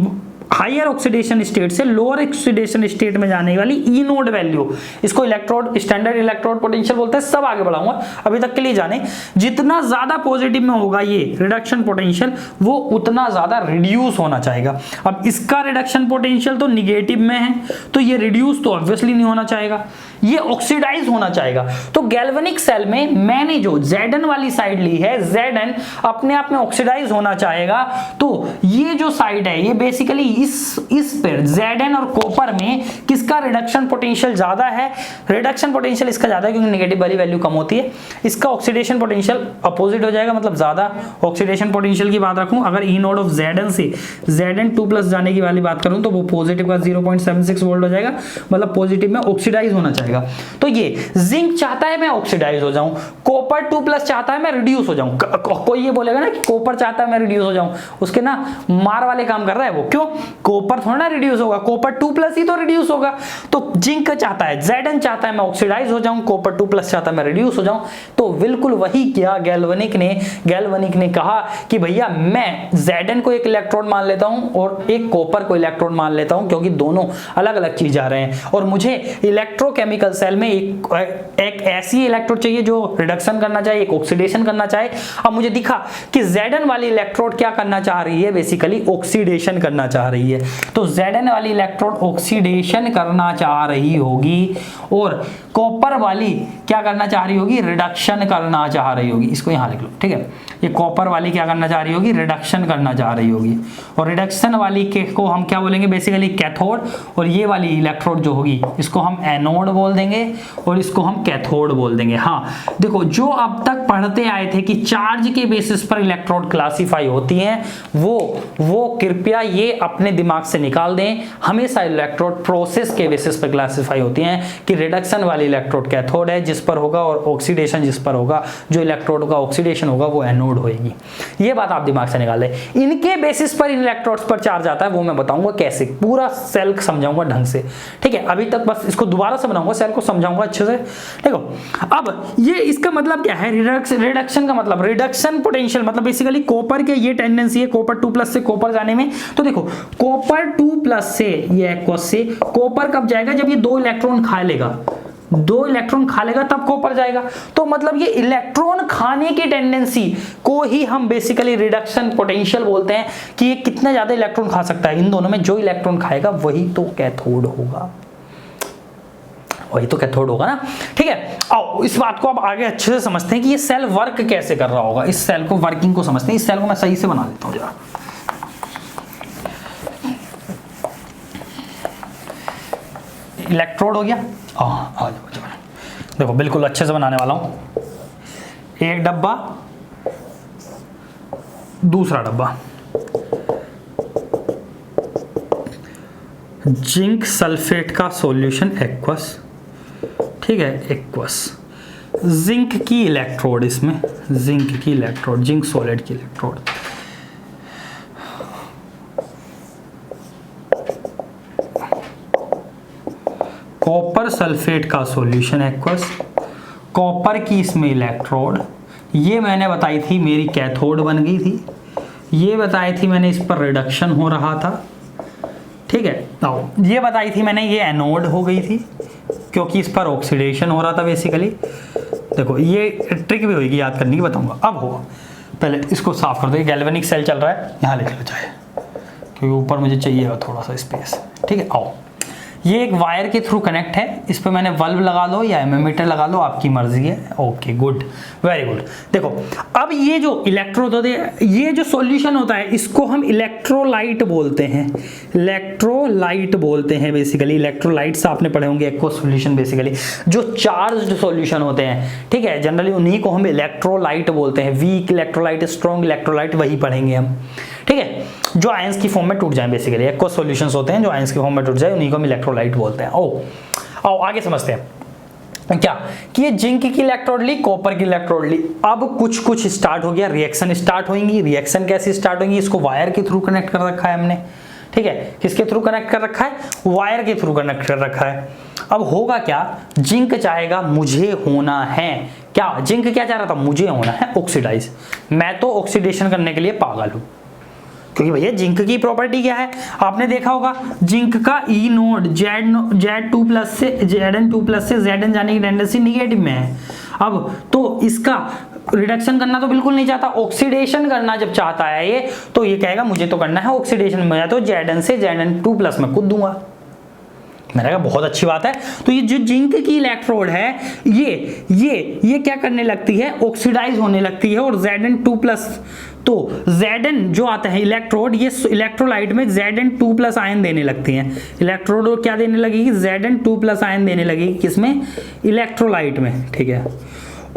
हायर ऑक्सीडेशन स्टेट से लोअर ऑक्सीडेशन स्टेट में जाने वाली ई नोड वैल्यू, इसको इलेक्ट्रोड स्टैंडर्ड इलेक्ट्रोड पोटेंशियल बोलते हैं, सब आगे बढ़ाऊंगा, अभी तक के लिए जाने। जितना ज्यादा पॉजिटिव में होगा ये रिडक्शन पोटेंशियल, वो उतना ज्यादा रिड्यूस होना चाहेगा। अब इसका रिडक्शन पोटेंशियल तो निगेटिव में है, तो ये रिड्यूस तो ऑब्वियसली नहीं होना चाहेगा, ये ऑक्सीडाइज होना चाहेगा। तो गैल्वेनिक सेल में मैंने जो Zn वाली साइड ली है, Zn अपने आप में ऑक्सीडाइज होना चाहेगा, तो ये जो साइड है ये बेसिकली इस पर Zn और कॉपर में किसका रिडक्शन पोटेंशियल ज्यादा है? रिडक्शन पोटेंशियल इसका ज्यादा है क्योंकि नेगेटिव वाली वैल्यू कम होती है। इसका ऑक्सीडेशन पोटेंशियल अपोजिट हो जाएगा, मतलब ज्यादा ऑक्सीडेशन पोटेंशियल की बात रखूं, अगर ई नोड ऑफ Zn से Zn2+ जाने की वाली बात करूं तो वो पॉजिटिव का 0.76 वोल्ट हो जाएगा, मतलब पॉजिटिव में ऑक्सीडाइज होना चाहिए। तो ये जिंक चाहता है मैं ऑक्सीडाइज हो जाऊं, कॉपर 2+ चाहता है मैं रिड्यूस हो जाऊं। कोई ये बोलेगा ना कि कॉपर चाहता है मैं रिड्यूस हो जाऊं, उसके ना मार वाले काम कर रहा है वो। क्यों? कॉपर थोड़ा ना रिड्यूस होगा, कॉपर 2+ ही तो रिड्यूस होगा। तो जिंक चाहता है, Zn चाहता है मैं ऑक्सीडाइज हो जाऊं, कॉपर 2+ चाहता है मैं रिड्यूस हो जाऊं। तो बिल्कुल वही किया गैल्वेनिक ने कहा कि भैया मैं Zn को एक इलेक्ट्रोड मान लेता हूं और एक कॉपर को इलेक्ट्रोड मान लेता हूं, क्योंकि दोनों अलग अलग चीज आ रहे हैं और मुझे इलेक्ट्रोकेमिकल सेल में एक ऐसी इलेक्ट्रोड चाहिए जो रिडक्शन करना चाहिए, एक ऑक्सीडेशन करना चाहे। अब मुझे दिखा कि Zn वाली इलेक्ट्रोड क्या करना चाह रही है? बेसिकली ऑक्सीडेशन करना चाह रही है। तो Zn वाली इलेक्ट्रोड ऑक्सीडेशन करना चाह रही होगी और कॉपर वाली क्या करना चाह रही होगी? रिडक्शन करना चाह रही होगी। इसको यहां लिख लो, ठीक है। ये कॉपर वाली क्या करना चाह रही होगी? रिडक्शन करना चाह रही होगी। और रिडक्शन वाली को हम क्या बोलेंगे? Basically cathode. और ये वाली इलेक्ट्रोड जो होगी इसको हम एनोड बोल देंगे और इसको हम कैथोड बोल देंगे। हाँ देखो, जो अब तक पढ़ते आए थे कि चार्ज के बेसिस पर इलेक्ट्रोड क्लासिफाई होती हैं, वो कृपया ये अपने दिमाग से निकाल दें। हमेशा इलेक्ट्रोड प्रोसेस के बेसिस पर क्लासिफाई होती हैं कि रिडक्शन वाली इलेक्ट्रोड कैथोड है जिस पर होगा और ऑक्सीडेशन जिस पर होगा, जो इलेक्ट्रोड का ऑक्सीडेशन होगा वो एनोड होगी। ये बात आप दिमाग से निकाल दें। इनके बेसिस पर इन इलेक्ट्रोड्स पर चार्ज आता है, वो मैं बताऊंगा कैसे, पूरा सेल समझाऊंगा ढंग से, ठीक है। अभी तक बस इसको दोबारा से बनाऊंगा, सेल को समझाऊंगा अच्छे से। देखो अब ये इसका मतलब क्या है? रिडक्शन का मतलब रिडक्शन पोटेंशियल, मतलब बेसिकली कॉपर के ये टेंडेंसी है कॉपर 2+ से कॉपर जाने में। तो देखो कॉपर 2+ से ये एक्वस से कॉपर कब जाएगा? जब ये 2 इलेक्ट्रॉन खा लेगा, 2 इलेक्ट्रॉन खा लेगा तब कॉपर जाएगा। तो मतलब ये इलेक्ट्रॉन खाने की टेंडेंसी को ही हम बेसिकली रिडक्शन पोटेंशियल बोलते हैं कि ये कितना ज्यादा इलेक्ट्रॉन खा सकता है। इन दोनों में जो इलेक्ट्रॉन खाएगा वही तो कैथोड होगा, वही तो कैथोड होगा ना, ठीक है। आओ इस बात को अब आगे अच्छे से समझते हैं कि ये सेल वर्क कैसे कर रहा होगा। इस सेल को वर्किंग को समझते हैं। इस सेल को मैं सही से बना देता हूं जरा। इलेक्ट्रोड हो गया, आ जाओ। देखो बिल्कुल अच्छे से बनाने वाला हूं। एक डब्बा, दूसरा डब्बा, जिंक सल्फेट का सॉल्यूशन एक्वस, ठीक है, एक्वस। जिंक की इलेक्ट्रोड, इसमें जिंक की इलेक्ट्रोड, जिंक सॉलिड की इलेक्ट्रोड, कॉपर सल्फेट का सॉल्यूशन एक्वस, कॉपर की इसमें इलेक्ट्रोड। ये मैंने बताई थी मेरी कैथोड बन गई थी, ये बताई थी मैंने इस पर रिडक्शन हो रहा था, ठीक है। आओ ये बताई थी मैंने ये एनोड हो गई थी क्योंकि इस पर ऑक्सीडेशन हो रहा था बेसिकली। देखो ये ट्रिक भी होगी याद करने की, बताऊंगा। अब हो पहले इसको साफ कर दो। गैल्वेनिक सेल चल रहा है, यहाँ लिख लो चाहे, क्योंकि ऊपर मुझे चाहिए थोड़ा सा स्पेस, ठीक है। आओ ये एक वायर के थ्रू कनेक्ट है, इस पर मैंने बल्ब लगा लो या एमीमीटर लगा लो, आपकी मर्जी है। Okay good, very good. देखो अब ये जो इलेक्ट्रोड होते हैं, ये जो सॉल्यूशन होता है इसको हम इलेक्ट्रोलाइट बोलते हैं, इलेक्ट्रोलाइट बोलते हैं बेसिकली। इलेक्ट्रोलाइट्स आपने पढ़े होंगे, एक्वस सॉल्यूशन बेसिकली जो चार्ज्ड सॉल्यूशन होते हैं, ठीक है। जनरली उन्हीं को हम इलेक्ट्रोलाइट बोलते हैं। वीक इलेक्ट्रोलाइट, स्ट्रॉन्ग इलेक्ट्रोलाइट, वही पढ़ेंगे हम, ठीक है। जो आयंस की फॉर्म में टूट जाए बेसिकली, एक्वस सॉल्यूशंस होते हैं जो आयंस की फॉर्म में टूट जाए, उन्हीं को हम इलेक्ट्रोलाइट बोलते हैं। आओ आगे समझते हैं क्या कि ये जिंक की इलेक्ट्रोड ली, कॉपर की इलेक्ट्रोड ली। अब कुछ स्टार्ट हो गया, रिएक्शन स्टार्ट होंगी। रिएक्शन कैसे स्टार्ट होंगी? इसको वायर के थ्रू कनेक्ट कर रखा है हमने, ठीक है। किसके थ्रू कनेक्ट कर रखा है? वायर के थ्रू कनेक्ट कर रखा है। अब होगा क्या? जिंक चाहेगा मुझे होना है क्या? जिंक क्या चाह रहा था? मुझे होना है ऑक्सीडाइज। मैं तो ऑक्सीडेशन करने के लिए पागल हूं, क्योंकि भैया जिंक की प्रॉपर्टी क्या है, आपने देखा होगा जिंक का ई नोड Z2+ से Zn2+ से Zn जाने की टेंडेंसी निगेटिव में है। अब तो इसका रिडक्शन करना तो बिल्कुल नहीं चाहता, ऑक्सीडेशन करना जब चाहता है ये, तो ये कहेगा मुझे तो करना है ऑक्सीडेशन में, तो Zn से Zn2+ में कूद दूंगा। मैंने कहा बहुत अच्छी बात है। तो ये जो जिंक की इलेक्ट्रोड है ये क्या करने लगती है, ऑक्सीडाइज होने लगती है, और Zn2+, तो Zn जो आता है इलेक्ट्रोड, ये इलेक्ट्रोलाइट में Zn2+ आयन देने लगती हैं। इलेक्ट्रोड क्या देने लगेगी, Zn2+ आयन देने लगेगी, किसमें, इलेक्ट्रोलाइट में, ठीक है।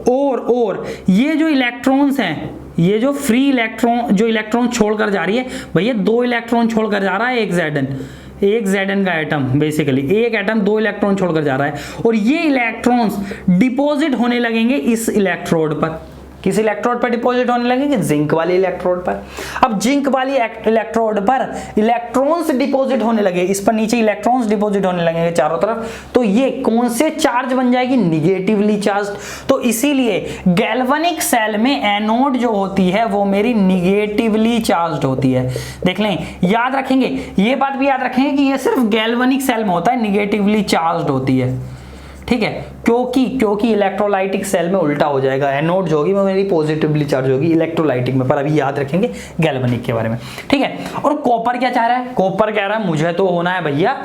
और ये जो इलेक्ट्रॉन्स हैं, ये जो फ्री इलेक्ट्रॉन, जो इलेक्ट्रॉन छोड़कर जा रही है, भैया 2 इलेक्ट्रॉन छोड़कर जा रहा है, एक Zn का एटम, बेसिकली एक एटम 2 इलेक्ट्रॉन छोड़कर जा रहा है, और ये इलेक्ट्रॉन्स डिपॉजिट होने लगेंगे इस इलेक्ट्रोड पर। किस इलेक्ट्रोड पर डिपॉजिट होने लगेंगे, जिंक वाली इलेक्ट्रोड पर। अब जिंक वाली इलेक्ट्रोड पर इलेक्ट्रॉन्स डिपॉजिट होने लगे, इस पर नीचे इलेक्ट्रॉन्स डिपॉजिट होने लगेंगे चारों तरफ, तो ये कौन से चार्ज बन जाएगी, निगेटिवली चार्ज। तो इसीलिए गैल्वेनिक सेल में एनोड जो होती है वो मेरी निगेटिवली चार्ज होती है। देख लें, याद रखेंगे, ये बात भी याद रखेंगे कि ये सिर्फ गैल्वेनिक सेल में होता है, निगेटिवली चार्ज होती है, ठीक है। क्योंकि इलेक्ट्रोलाइटिक सेल में उल्टा हो जाएगा, एनोड जो होगी वो मेरी पॉजिटिवली चार्ज होगी इलेक्ट्रोलाइटिक में, पर अभी याद रखेंगे गैल्वेनिक के बारे में, ठीक है। और कॉपर क्या चाह रहा है, कॉपर कह रहा है मुझे तो होना है भैया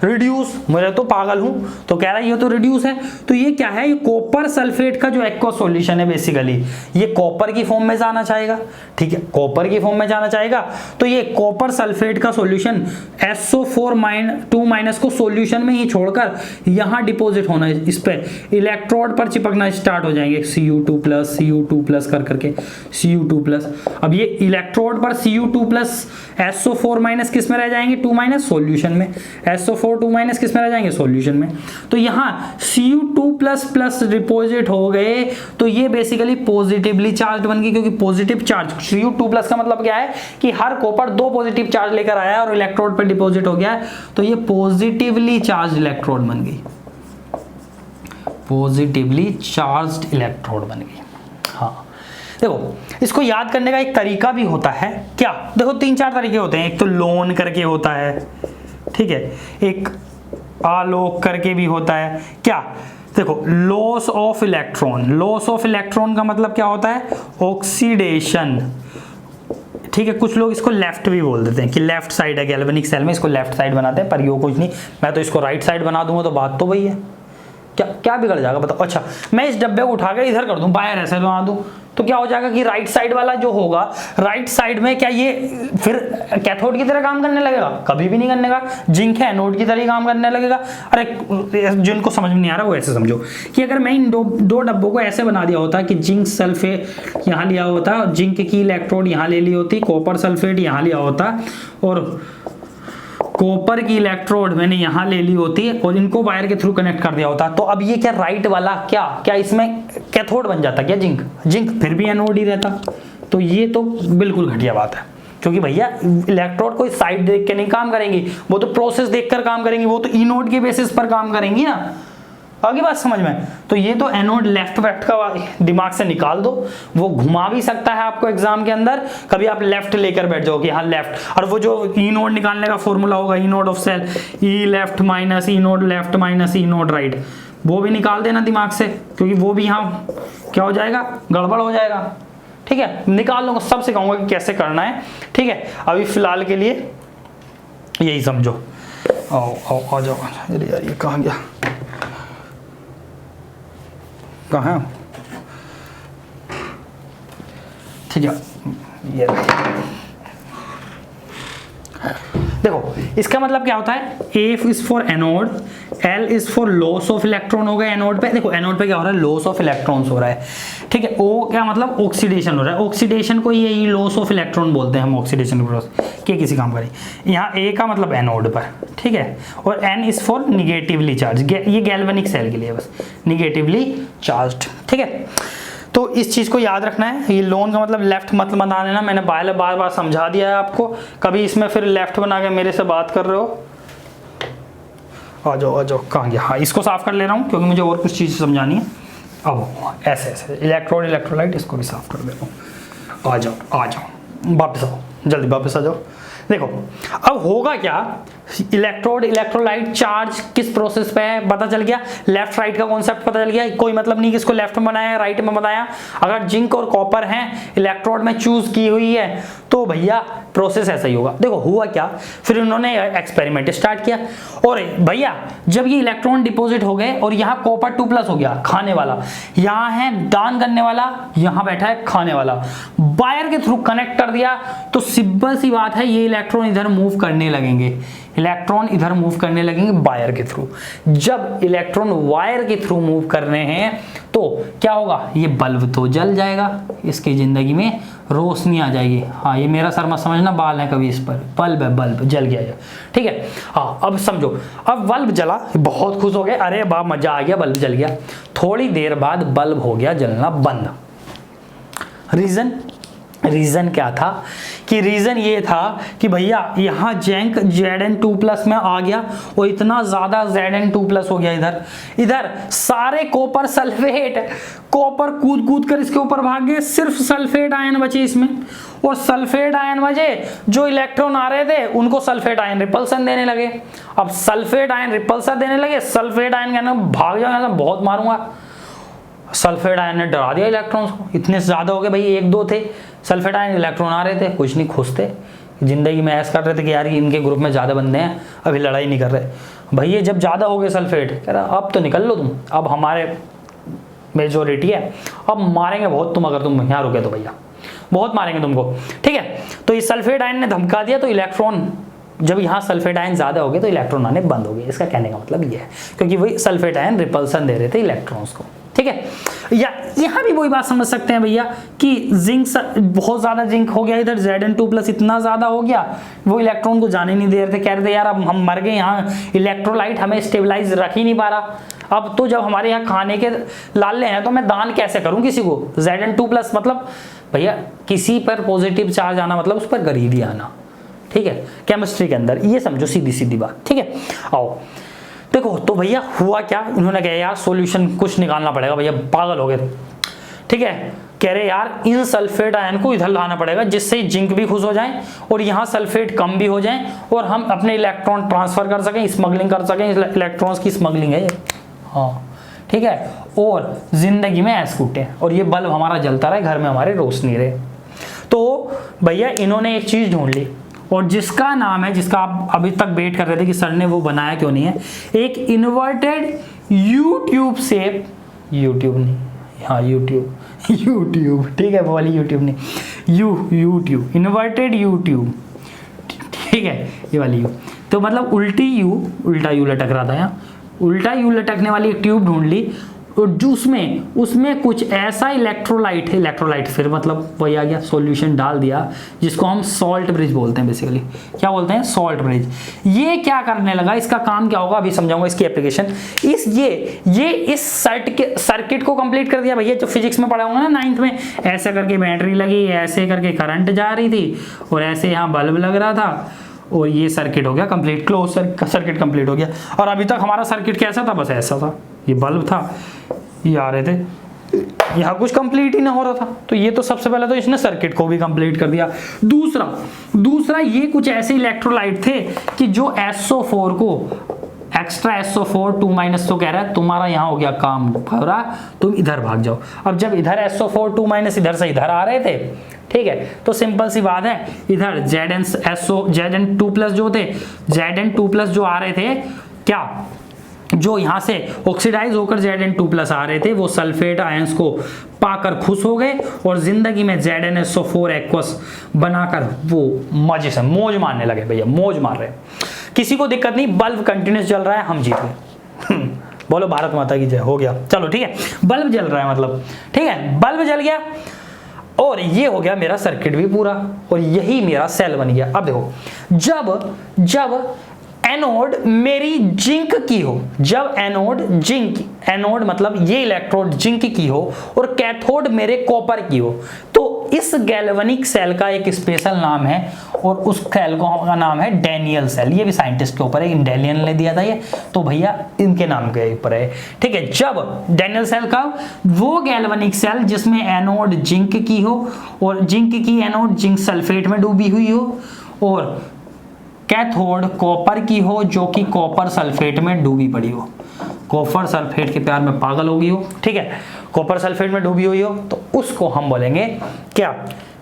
रिड्यूस, मैं तो पागल हूं, तो कह रहा है ये तो रिड्यूस है, तो ये क्या है, ये कॉपर सल्फेट का जो एक्वस सॉल्यूशन है, बेसिकली ये कॉपर की फॉर्म में जाना चाहेगा, ठीक है, कॉपर की फॉर्म में जाना चाहेगा, तो ये कॉपर सल्फेट का सॉल्यूशन SO4 को सॉल्यूशन में ही छोड़कर यहां डिपॉजिट होना है, इस पे इलेक्ट्रोड पर चिपकना स्टार्ट हो जाएंगे, Cu2+ कर करके Cu2+। अब ये इलेक्ट्रोड पर Cu2+, SO4- किस में रह जाएंगे, 2- सॉल्यूशन में, SO4 2- किस में रह जाएंगे, सॉल्यूशन में। तो यहाँ Cu2++ डिपॉजिट हो गए, तो ये बेसिकली पॉजिटिवली चार्ज बन गई, क्योंकि पॉजिटिव चार्ज Cu2+ का मतलब क्या है कि हर कॉपर 2 पॉजिटिव चार्ज लेकर आया और इलेक्ट्रोड पर डिपॉजिट हो गया, तो ये पॉजिटिवली चार्ज इलेक्ट्रोड बन गई, पॉजिटिवली चार्ज्ड इलेक्ट्रोड बन गई। हाँ देखो, इसको याद करने का एक तरीका भी होता है, क्या, देखो 3-4 तरीके होते हैं। एक तो लोन करके होता है, ठीक है, एक आलोक करके भी होता है। क्या, देखो loss of electron, loss of electron का मतलब क्या होता है, ऑक्सीडेशन, ठीक है। कुछ लोग इसको लेफ्ट भी बोल देते हैं कि लेफ्ट साइड है, गैल्वेनिक सेल में इसको लेफ्ट साइड बनाते हैं, पर यो कुछ नहीं, मैं तो इसको राइट साइड बना दूंगा, तो बात तो वही है, क्या बिगड़ जाएगा बताओ। अच्छा, मैं इस डब्बे को उठा कर इधर कर दूं, बाहर ऐसे बना दूं, तो क्या हो जाएगा कि राइट साइड वाला जो होगा, राइट साइड में क्या ये फिर कैथोड की तरह काम करने लगेगा, कभी भी नहीं करने का। जिंक है, एनोड की तरह ही काम करने लगेगा। अरे जिनको समझ में नहीं आ रहा वो ऐसे समझो कि अगर मैं इन दो डब्बों को ऐसे बना दिया होता कि जिंक सल्फेट यहाँ लिया होता, जिंक की इलेक्ट्रोड यहाँ ले ली होती, कॉपर सल्फेट यहाँ लिया होता, और कॉपर की इलेक्ट्रोड मैंने यहां ले ली होती और इनको वायर के थ्रू कनेक्ट कर दिया होता, तो अब ये क्या राइट वाला क्या इसमें कैथोड बन जाता, क्या जिंक फिर भी एनोड ही रहता। तो ये तो बिल्कुल घटिया बात है, क्योंकि भैया इलेक्ट्रोड कोई साइड देख के नहीं काम करेंगी, वो तो प्रोसेस देखकर काम करेंगी, वो तो इनोड के बेसिस पर काम करेंगी ना। आगे बात समझ में। तो ये तो एनोड लेफ्ट वेफ्ट का दिमाग से निकाल दो, वो घुमा भी सकता है आपको एग्जाम के अंदर, कभी आप लेफ्ट लेकर बैठ जाओ कि हाँ लेफ्ट, और वो जो ई नोड निकालने का फॉर्मूला होगा, E naught of cell, E left minus E naught left minus E naught right, वो भी निकाल देना दिमाग से, क्योंकि वो भी यहाँ क्या हो जाएगा, गड़बड़ हो जाएगा, ठीक है। निकाल लूंगा, सब सिखाऊंगा कि कैसे करना है, ठीक है। अभी फिलहाल के लिए यही समझो। आओ आओ आ जाओ, अरे यार ये कहाँ गया, कहाँ, ठीक है। ये देखो इसका मतलब क्या होता है, F is for anode, L is for loss of electron हो गए एनोड पे। देखो एनोड पे क्या हो रहा है, लॉस ऑफ इलेक्ट्रॉन्स हो रहा है, ठीक है। O क्या मतलब ऑक्सीडेशन हो रहा है, ऑक्सीडेशन को यही लॉस ऑफ इलेक्ट्रॉन बोलते हैं हम, ऑक्सीडेशन के किसी काम करें। यहाँ A का मतलब एनोड पर, ठीक है, और N is for negatively charge, ये गैल्वेनिक सेल के लिए बस, निगेटिवली चार्ज्ड, ठीक है। तो इस चीज़ को याद रखना है, ये लोन का मतलब लेफ्ट मत बना देना, मैंने बार बार समझा दिया है आपको, कभी इसमें फिर लेफ्ट बना के मेरे से बात कर रहे हो। आ जाओ कहाँ गया, हाँ इसको साफ कर ले रहा हूँ क्योंकि मुझे और कुछ चीज़ समझानी है। अब ऐसे इलेक्ट्रोड इलेक्ट्रोलाइट इसको भी साफ कर दे रहा हूँ। आ जाओ वापस आओ। जल्दी वापस आ जाओ। देखो अब होगा क्या, इलेक्ट्रोड इलेक्ट्रोलाइट चार्ज किस प्रोसेस पे है पता चल गया, लेफ्ट राइट का कॉन्सेप्ट पता चल गया, कोई मतलब नहीं कि इसको लेफ्ट में बनाया राइट में बनाया। अगर जिंक और कॉपर हैं इलेक्ट्रोड में चूज की हुई है तो भैया प्रोसेस ऐसा ही होगा। देखो हुआ क्या, फिर उन्होंने एक्सपेरिमेंट स्टार्ट किया और भैया जब ये इलेक्ट्रॉन डिपॉजिट हो गए और यहाँ कॉपर 2+ हो गया खाने वाला, यहाँ है दान करने वाला, यहाँ बैठा है खाने वाला, वायर के थ्रू कनेक्ट कर दिया तो सिंपल सी बात है ये इलेक्ट्रॉन इधर मूव करने लगेंगे, इलेक्ट्रॉन इधर मूव करने लगेंगे वायर के थ्रू। जब इलेक्ट्रॉन वायर के थ्रू मूव कर रहे हैं तो क्या होगा, ये बल्ब तो जल जाएगा, इसकी जिंदगी में रोशनी आ जाएगी। हाँ ये मेरा सर मत समझना, बाल है कभी इस पर, बल्ब है, बल्ब जल गया ये, ठीक है। हाँ अब समझो, अब बल्ब जला, बहुत खुश हो गए, अरे वाह मजा आ गया, बल्ब जल गया। थोड़ी देर बाद बल्ब हो गया जलना बंद। रीजन क्या था कि रीजन ये था कि भैया यहाँ जिंक Zn2+ में आ गया और इतना ज्यादा Zn2+ हो गया, इधर सारे कॉपर सल्फेट, कॉपर कूद कर इसके ऊपर भाग गए, सिर्फ सल्फेट आयन बचे इसमें, और सल्फेट आयन बचे, जो इलेक्ट्रॉन आ रहे थे उनको सल्फेट आयन रिपल्सन देने लगे। अब सल्फेट आयन रिपल्सन देने लगे, सल्फेट आयन कहना भाग जाओ, बहुत मारूंगा। सल्फेट आयन ने डरा दिया इलेक्ट्रॉन्स को, इतने ज्यादा हो गए भाई, 1-2 थे सल्फेट आयन, इलेक्ट्रॉन आ रहे थे, कुछ नहीं खुश थे, जिंदगी में ऐसा कर रहे थे कि यार इनके ग्रुप में ज्यादा बंदे हैं, अभी लड़ाई नहीं कर रहे। भैया जब ज्यादा हो गए सल्फेट, कह रहा अब तो निकल लो तुम, अब हमारे मेजोरिटी है, अब मारेंगे बहुत तुम, अगर तुम यहाँ रुके तो भैया बहुत मारेंगे तुमको, ठीक है। तो इस सल्फेट आयन ने धमका दिया, तो इलेक्ट्रॉन जब यहाँ सल्फेट आयन ज्यादा हो गए तो इलेक्ट्रॉन आने बंद हो गए। इसका कहने का मतलब ये है, क्योंकि वही सल्फेट आयन रिपल्सन दे रहे थे इलेक्ट्रॉन्स को, ठीक है। या यहाँ भी वही बात समझ सकते हैं भैया कि जिंक बहुत ज्यादा जिंक हो गया, इधर Zn2+ इतना ज्यादा हो गया, वो इलेक्ट्रॉन को जाने नहीं दे रहे थे, कह रहे थे यार अब हम मर गए, यहाँ इलेक्ट्रोलाइट हमें स्टेबलाइज रख ही नहीं पा रहा, अब तो जब हमारे यहाँ खाने के लाले हैं तो मैं दान कैसे करूं किसी को। Zn2+ मतलब भैया किसी पर पॉजिटिव चार्ज आना मतलब उस पर गरीबी आना, ठीक है, केमिस्ट्री के अंदर, ये समझो सीधी सीधी बात, ठीक है। आओ देखो, तो भैया हुआ क्या, इन्होंने कहा यार सॉल्यूशन कुछ निकालना पड़ेगा, भैया पागल हो गए, ठीक है। कह रहे यार इन सल्फेट आयन को इधर लाना पड़ेगा जिससे जिंक भी खुश हो जाए और यहाँ सल्फेट कम भी हो जाए और हम अपने इलेक्ट्रॉन ट्रांसफर कर सकें, स्मगलिंग कर सकें, इलेक्ट्रॉन्स की स्मगलिंग है ये, हाँ ठीक है, और जिंदगी में ऐस कूटे और ये बल्ब हमारा जलता रहे, घर में हमारे रोशनी रहे। तो भैया इन्होंने एक चीज ढूंढ ली और जिसका नाम है, जिसका आप अभी तक वेट कर रहे थे कि सर ने वो बनाया क्यों नहीं है, एक इन्वर्टेड यूट्यूब शेप, यूट्यूब नहीं, हाँ यूट्यूब, ठीक है, वो वाली यूट्यूब नहीं, यूट्यूब, इन्वर्टेड यूट्यूब, ठीक है, ये वाली यू, तो मतलब उल्टा यू लटक रहा था यहाँ, उल्टा यू लटकने वाली एक ट्यूब ढूंढ ली और जो उसमें कुछ ऐसा इलेक्ट्रोलाइट फिर मतलब वही आ गया, सॉल्यूशन डाल दिया जिसको हम सॉल्ट ब्रिज बोलते हैं, बेसिकली क्या बोलते हैं, सॉल्ट ब्रिज। ये क्या करने लगा, इसका काम क्या होगा अभी समझाऊंगा, इसकी एप्लीकेशन। इस सर्किट को कंप्लीट कर दिया भैया, जो फिजिक्स में पढ़ा होगा ना 9th में, ऐसे करके बैटरी लगी, ऐसे करके करंट जा रही थी और ऐसे यहाँ बल्ब लग रहा था और ये सर्किट हो गया कंप्लीट, क्लोज सर्किट कंप्लीट हो गया। और अभी तक हमारा सर्किट कैसा था, बस ऐसा था, ये बल्ब था, ये आ रहे थे, यहाँ कुछ कंप्लीट ही ना हो रहा था, तो ये तो सबसे पहले तो इसने सर्किट को भी कंप्लीट कर दिया। दूसरा ये कुछ ऐसे इलेक्ट्रोलाइट थे कि जो SO4 को एक्स्ट्रा SO4 2- तो कह रहा है तुम्हारा यहाँ हो गया काम पूरा, तुम इधर भाग जाओ। अब जब इधर SO4 2- इधर से इधर आ रहे थे, ठीक है, तो सिंपल सी बात है, इधर Zn2+ जो थे, Zn2+ जो आ रहे थे, क्या जो यहाँ से ऑक्सीडाइज होकर Zn2+ आ रहे थे, वो सल्फेट आयंस को पाकर खुश हो गए और जिंदगी में ZnSO4 एक्वस बनाकर वो मजे से मौज मारने लगे। भैया मौज मार रहे, किसी को दिक्कत नहीं, बल्ब कंटिन्यूस जल रहा है, हम जीत गए। बोलो भारत माता की जय, हो गया, चलो ठीक है, बल्ब जल रहा है मतलब, ठीक है, बल्ब जल गया और ये हो गया मेरा सर्किट भी पूरा और यही मेरा सेल बन गया। अब देखो, जब एनोड मेरी जिंक की हो, जब एनोड जिंक, एनोड मतलब ये इलेक्ट्रोड जिंक की हो और कैथोड मेरे कॉपर की हो, तो इस गैल्वेनिक सेल का एक स्पेशल नाम है और उस सेल का नाम है डैनियल सेल। ये भी साइंटिस्ट के ऊपर है, डैनियल ने दिया था ये, तो भैया इनके नाम के ऊपर है, ठीक है। जब डैनियल सेल का वो गैल्वेनिक सेल जिसमें एनोड जिंक की हो और जिंक की एनोड जिंक सल्फेट में डूबी हुई हो और कैथोड कॉपर की हो जो कि कॉपर सल्फेट में डूबी पड़ी हो, कॉपर सल्फेट के प्यार में पागल होगी हो, ठीक है, कॉपर सल्फेट में डूबी हुई हो, तो उसको हम बोलेंगे क्या,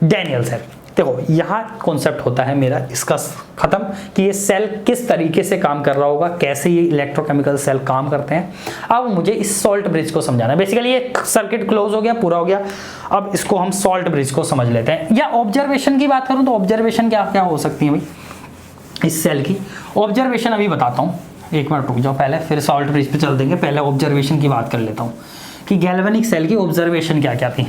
डैनियल सेल। देखो यहाँ कॉन्सेप्ट होता है मेरा इसका खत्म कि ये सेल किस तरीके से काम कर रहा होगा, कैसे ये इलेक्ट्रोकेमिकल सेल काम करते हैं। अब मुझे इस सॉल्ट ब्रिज को समझाना है। बेसिकली ये सर्किट क्लोज हो गया, पूरा हो गया। अब इसको हम सॉल्ट ब्रिज को समझ लेते हैं। या ऑब्जर्वेशन की बात करूं तो ऑब्जर्वेशन क्या क्या हो सकती है भाई इस सेल की। ऑब्जर्वेशन अभी बताता हूँ, एक मिनट रुक जाओ पहले, फिर सॉल्ट ब्रिज पे चल देंगे। पहले ऑब्जर्वेशन की बात कर लेता हूँ कि गैल्वेनिक सेल की ऑब्जर्वेशन क्या क्या थी।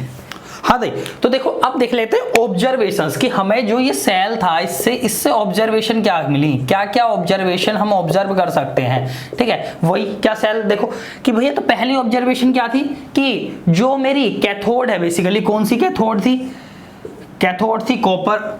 हाँ दे तो देखो अब देख लेते हैं ऑब्जर्वेशंस कि हमें जो ये सेल था इससे ऑब्जर्वेशन क्या मिली, क्या क्या ऑब्जर्वेशन हम ऑब्जर्व कर सकते हैं, ठीक है। वही क्या सेल देखो कि भैया, तो पहली ऑब्जर्वेशन क्या थी कि जो मेरी कैथोड है, बेसिकली कौन सी कैथोड थी, कैथोड थी कॉपर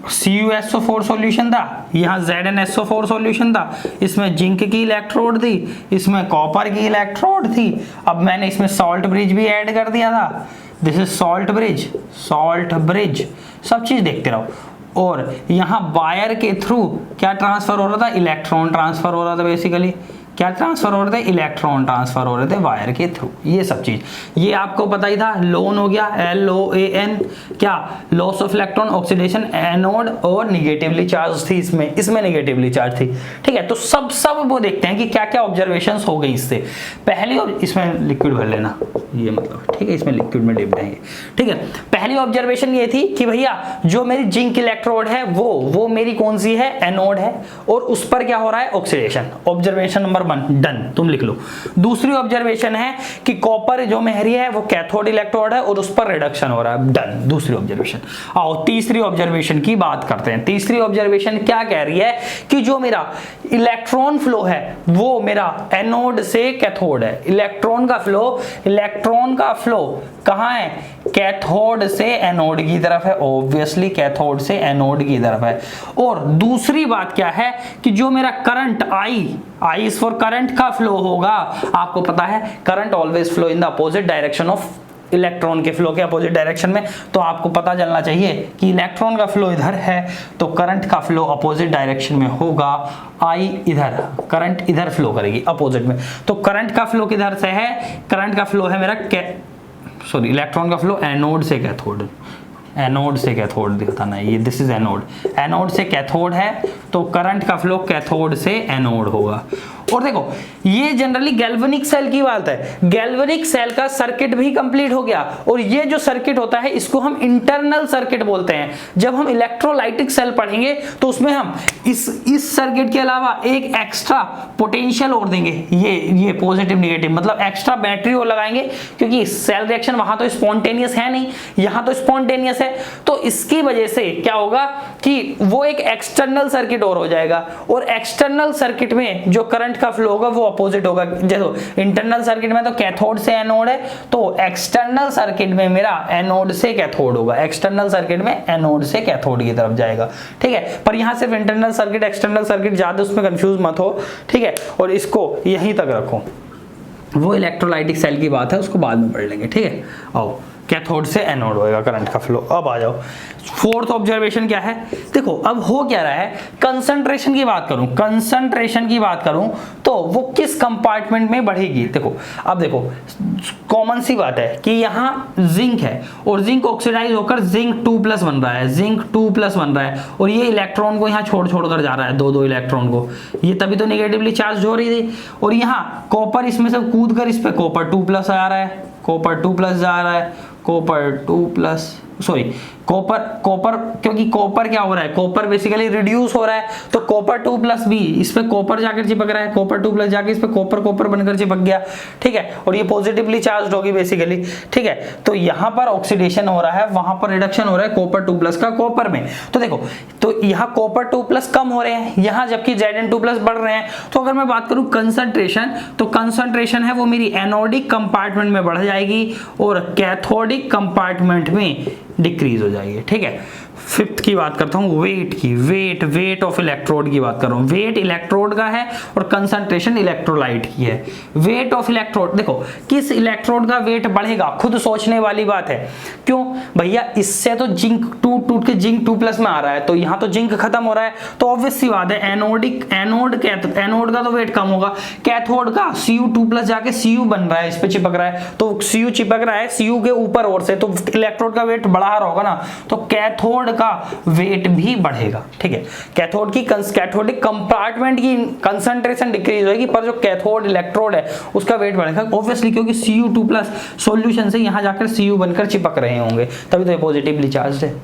CuSO4 सॉल्यूशन था, यहाँ ZnSO4 सॉल्यूशन था, इसमें जिंक की इलेक्ट्रोड थी, इसमें कॉपर की इलेक्ट्रोड थी। अब मैंने इसमें सॉल्ट ब्रिज भी ऐड कर दिया था, this is salt bridge, salt bridge, सब चीज देखते रहो। और यहाँ वायर के थ्रू क्या ट्रांसफर हो रहा था, इलेक्ट्रॉन ट्रांसफर हो रहा था। बेसिकली क्या ट्रांसफर हो रहे थे, इलेक्ट्रॉन ट्रांसफर हो रहे थे वायर के थ्रू, ये सब चीज ये आपको पता ही था। लोन हो गया, LOAN, क्या loss of electron, oxidation, anode और निगेटिवली चार्ज थी इसमें निगेटिवली चार्ज थी, ठीक है। तो सब वो देखते हैं कि क्या क्या ऑब्जर्वेशंस हो गई इससे। पहली और इसमें लिक्विड भर लेना, ये मतलब ठीक है, इसमें लिक्विड में डिप जाएंगे, ठीक है। पहली ऑब्जर्वेशन ये थी कि भैया जो मेरी जिंक इलेक्ट्रोड है वो मेरी कौन सी है, एनोड है, और उस पर क्या हो रहा है, ऑक्सीडेशन। ऑब्जर्वेशन नंबर 1 डन, तुम लिख लो। दूसरी ऑब्जर्वेशन है कि कॉपर जो मेरी है वो कैथोड इलेक्ट्रोड है और उस पर रिडक्शन हो रहा है, डन, दूसरी ऑब्जर्वेशन। आओ तीसरी ऑब्जर्वेशन की बात करते हैं। तीसरी ऑब्जर्वेशन क्या कह रही है कि जो मेरा इलेक्ट्रॉन फ्लो है वो मेरा एनोड से कैथोड है। इलेक्ट्रॉन का फ्लो कहां है, कैथोड से एनोड की तरफ है, ऑब्वियसली कैथोड से एनोड की तरफ है। और दूसरी बात क्या है कि जो मेरा current I is for current का फ्लो होगा, आपको पता है current always flow in the opposite direction of electron के फ्लो के अपोजिट डायरेक्शन में। तो आपको पता चलना चाहिए कि इलेक्ट्रॉन का फ्लो इधर है तो करंट का फ्लो अपोजिट डायरेक्शन में होगा। I इधर, करंट इधर फ्लो करेगी अपोजिट में, तो करंट का फ्लो किधर से है, करंट का फ्लो है मेरा इलेक्ट्रॉन का फ्लो एनोड से कैथोड, एनोड से कैथोड दिखता ना, ये दिस इज एनोड, एनोड से कैथोड है तो करंट का फ्लो कैथोड से एनोड होगा। और देखो ये जनरली गैल्वेनिक सेल की बात है। गैल्वेनिक सेल का सर्किट भी कंप्लीट हो गया और ये जो सर्किट होता है इसको हम इंटरनल सर्किट बोलते हैं। जब हम इलेक्ट्रोलाइटिक सेल पढ़ेंगे तो उसमें हम इस सर्किट के अलावा एक एक्स्ट्रा पोटेंशियल और देंगे, ये पॉजिटिव नेगेटिव, मतलब एक्स्ट्रा बैटरी और लगाएंगे, क्योंकि सेल रिएक्शन वहां तो स्पॉन्टेनियस है नहीं, यहां तो स्पॉन्टेनियस है। तो इसकी वजह से क्या होगा कि वो एक एक्सटर्नल सर्किट और हो जाएगा, और एक्सटर्नल सर्किट में जो करंट का फ्लो होगा वो अपोजिट होगा। जैसे इंटरनल सर्किट में तो कैथोड से एनोड है, तो एक्सटर्नल सर्किट में मेरा एनोड से कैथोड होगा, एक्सटर्नल सर्किट में एनोड से कैथोड की तरफ जाएगा, ठीक है। पर यहां सिर्फ इंटरनल सर्किट एक्सटर्नल सर्किट, ज्यादा उसमें कंफ्यूज मत हो, ठीक है। और इसको यहीं तक रखो, वो इलेक्ट्रोलाइटिक सेल की बात है, उसको बाद में पढ़ लेंगे, ठीक है। आओ कैथोड से एनोड होएगा करंट का फ्लो। अब आ जाओ फोर्थ ऑब्जर्वेशन क्या है। देखो अब हो क्या रहा है, कंसंट्रेशन की बात करूं, कंसंट्रेशन की बात करूं तो वो किस कंपार्टमेंट में बढ़ेगी। देखो अब देखो कॉमन सी बात है कि यहाँ जिंक है और जिंक ऑक्सीडाइज होकर जिंक 2+ बन रहा है, जिंक 2+ बन रहा है, और ये इलेक्ट्रॉन को यहाँ छोड़ कर जा रहा है, दो इलेक्ट्रॉन को, ये तभी तो नेगेटिवली चार्ज हो रही थी। और यहाँ कॉपर इसमें से कूद कर इस पे कॉपर 2+ आ रहा है, कॉपर 2+ जा रहा है, कॉपर कॉपर क्योंकि कॉपर क्या हो रहा है, कॉपर बेसिकली रिड्यूस हो रहा है, तो कॉपर 2+B इस पे कॉपर जाकर चिपक रहा है, कॉपर 2+ जाके इस पे कॉपर बनकर चिपक गया, ठीक है, और ये पॉजिटिवली चार्ज होगी बेसिकली, ठीक है। तो यहाँ पर ऑक्सीडेशन हो रहा है, वहां पर रिडक्शन हो रहा है कॉपर 2+ का कॉपर में। तो देखो, तो यहाँ कॉपर 2+ कम हो रहे हैं यहाँ, जबकि Zn2+ बढ़ रहे हैं। तो अगर मैं बात करूं कंसंट्रेशन, तो कंसंट्रेशन है वो मेरी एनोडिक कंपार्टमेंट में बढ़ जाएगी और कैथोडिक कंपार्टमेंट में डिक्रीज हो जाएगी, ठीक है। फिफ्थ की बात करता हूँ, वेट की, वेट ऑफ इलेक्ट्रोड की बात कर रहा हूँ। वेट इलेक्ट्रोड का है और कंसंट्रेशन इलेक्ट्रोलाइट की है। वेट ऑफ इलेक्ट्रोड, देखो किस इलेक्ट्रोड का वेट बढ़ेगा, खुद सोचने वाली बात है। क्यों भैया, इससे तो जिंक टूट के जिंक 2+ में आ रहा है, तो यहाँ तो जिंक खत्म हो रहा है, तो ऑब्वियस सी बात है एनोड का तो वेट कम होगा। कैथोड का Cu2+ जाके Cu बन रहा है, इस पे चिपक रहा है, तो Cu चिपक रहा है Cu के ऊपर और से, तो इलेक्ट्रोड का वेट बढ़ा रहा होगा ना, तो कैथोड का वेट भी बढ़ेगा, ठीक है। कैथोडिक कंपार्टमेंट की कंसंट्रेशन डिक्रीज होगी, पर जो कैथोड इलेक्ट्रोड है उसका वेट बढ़ेगा ऑब्वियसली, क्योंकि Cu2+ सॉल्यूशन से यहां जाकर Cu बनकर चिपक रहे होंगे, तभी तो ये पॉजिटिवली चार्ज है।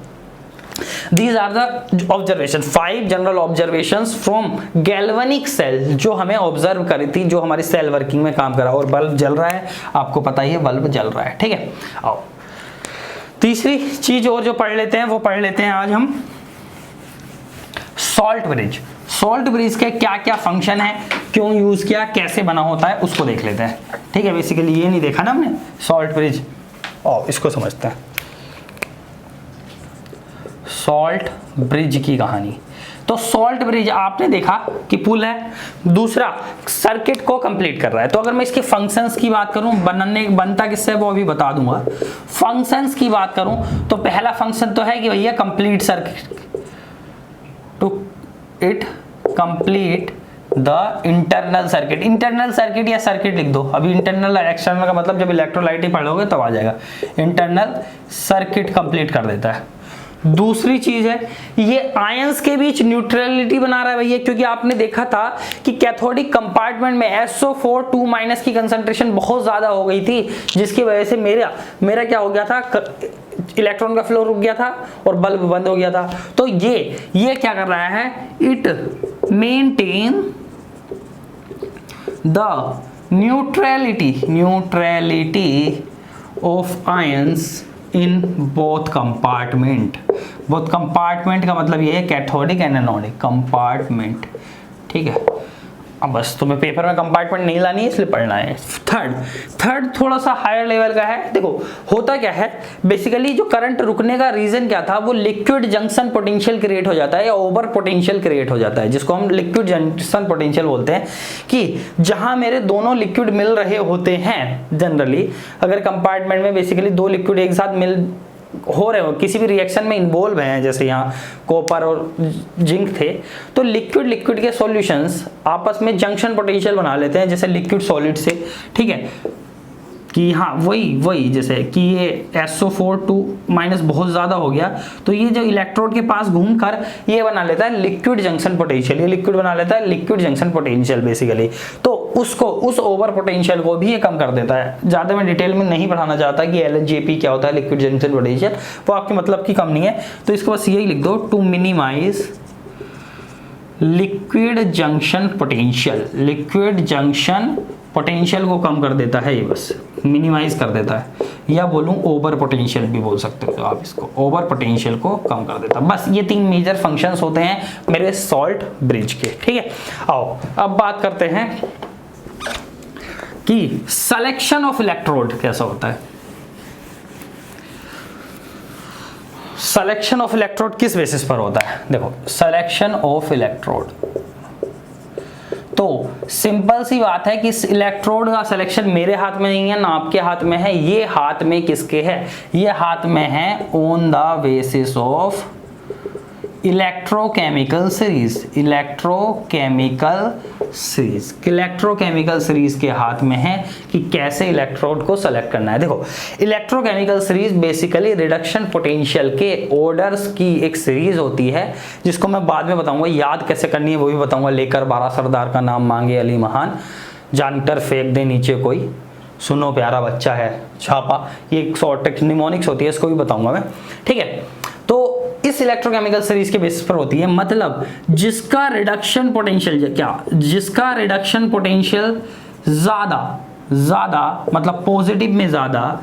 These are the observation, 5 general observations from galvanic cell जो हमें ऑब्जर्व करी थी, जो हमारी सेल वर्किंग में काम करा। और बल्ब जल रहा है, आपको पता ही है बल्ब जल रहा है, ठीक है। आओ तीसरी चीज और जो पढ़ लेते हैं, वो पढ़ लेते हैं आज हम सॉल्ट ब्रिज। सॉल्ट ब्रिज के क्या क्या फंक्शन है, क्यों यूज किया, कैसे बना होता है, उसको देख लेते हैं, ठीक है। बेसिकली ये नहीं देखा ना हमने सॉल्ट ब्रिज, और इसको समझते हैं। सॉल्ट ब्रिज की कहानी, तो सॉल्ट ब्रिज आपने देखा कि पुल है, दूसरा सर्किट को कंप्लीट कर रहा है। तो अगर मैं इसके फंक्शंस की बात करूं, बनता किससे वो अभी बता दूंगा। फंक्शंस की बात करूं तो पहला फंक्शन तो है कि भैया complete circuit, to it complete the internal circuit. Internal circuit या सर्किट लिख दो, अभी इंटरनल एक्सटर्नल का मतलब जब इलेक्ट्रोलाइट ही पढ़ोगे तब आ जाएगा। इंटरनल सर्किट कंप्लीट कर देता है। दूसरी चीज है, ये आयंस के बीच न्यूट्रलिटी बना रहा है भैया, क्योंकि आपने देखा था कि कैथोडिक कंपार्टमेंट में SO4 2- की कंसंट्रेशन बहुत ज्यादा हो गई थी, जिसकी वजह से मेरा क्या हो गया था, इलेक्ट्रॉन का फ्लो रुक गया था और बल्ब बंद हो गया था। तो ये क्या कर रहा है, it maintain the neutrality of ions in both compartment. Both compartment का मतलब ये है कैथोडिक एंड एनोडिक कंपार्टमेंट, ठीक है। अब बस तुम्हें पेपर में कंपार्टमेंट नहीं लानी है, इसलिए पढ़ना है। थर्ड थोड़ा सा हायर लेवल का है। देखो होता क्या है, बेसिकली जो करंट रुकने का रीजन क्या था, वो लिक्विड जंक्शन पोटेंशियल क्रिएट हो जाता है या ओवर पोटेंशियल क्रिएट हो जाता है, जिसको हम लिक्विड जंक्शन पोटेंशियल बोलते हैं। कि जहां मेरे दोनों लिक्विड मिल रहे होते हैं, जनरली अगर कंपार्टमेंट में बेसिकली दो लिक्विड एक साथ मिल हो रहे हो, किसी भी रिएक्शन में इन्वॉल्व हैं, जैसे यहाँ कॉपर और जिंक थे, तो लिक्विड के सॉल्यूशंस आपस में जंक्शन पोटेंशियल बना लेते हैं, जैसे लिक्विड सॉलिड से, ठीक है। कि हाँ वही जैसे कि ये SO4 2- बहुत ज़्यादा हो गया, तो ये जो इलेक्ट्रोड के पास घूमकर ये बना लेता है लिक्विड जंक्शन पोटेंशियल, ये लिक्विड बना लेता है लिक्विड जंक्शन पोटेंशियल बेसिकली। तो उसको, उस ओवर पोटेंशियल को भी ये कम कर देता है। ज़्यादा मैं डिटेल में नहीं पढ़ाना चाहता कि LNJP क्या होता है, लिक्विड जंक्शन पोटेंशियल, वो आपके मतलब की कम नहीं है, तो इसको बस यही लिख दो, to minimize liquid junction potential. Liquid junction potential को कम कर देता है, ये बस मिनिमाइज कर देता है, या बोलूं ओवर पोटेंशियल भी बोल सकते हो आप इसको, ओवर पोटेंशियल को कम कर देता है। बस ये 3 मेजर फंक्शंस होते हैं मेरे सॉल्ट ब्रिज के, ठीक है। आओ अब बात करते हैं कि सिलेक्शन ऑफ इलेक्ट्रोड कैसा होता है। सिलेक्शन ऑफ इलेक्ट्रोड किस बेसिस पर होता है, देखो सिलेक्शन ऑफ इलेक्ट्रोड, तो सिंपल सी बात है कि इस इलेक्ट्रोड का सिलेक्शन मेरे हाथ में नहीं है ना आपके हाथ में है, ये हाथ में किसके है, ये हाथ में है on the basis of electrochemical series. Electrochemical series के हाथ में है कि कैसे इलेक्ट्रोड को सेलेक्ट करना है। देखो electrochemical series basically reduction potential के ऑर्डर्स की एक सीरीज होती है, जिसको मैं बाद में बताऊंगा, याद कैसे करनी है वो भी बताऊंगा। लेकर 12 सरदार का नाम मांगे अली महान, जानकर फेंक दे नीचे कोई, सुनो प्यारा बच्चा है छापा, ये एक शॉर्ट निमोनिक्स होती है, इसको भी बताऊंगा मैं, ठीक है। इस इलेक्ट्रोकेमिकल सीरीज के बेसिस पर होती है, मतलब जिसका रिडक्शन पोटेंशियल जिसका रिडक्शन पोटेंशियल ज्यादा मतलब पॉजिटिव में ज्यादा,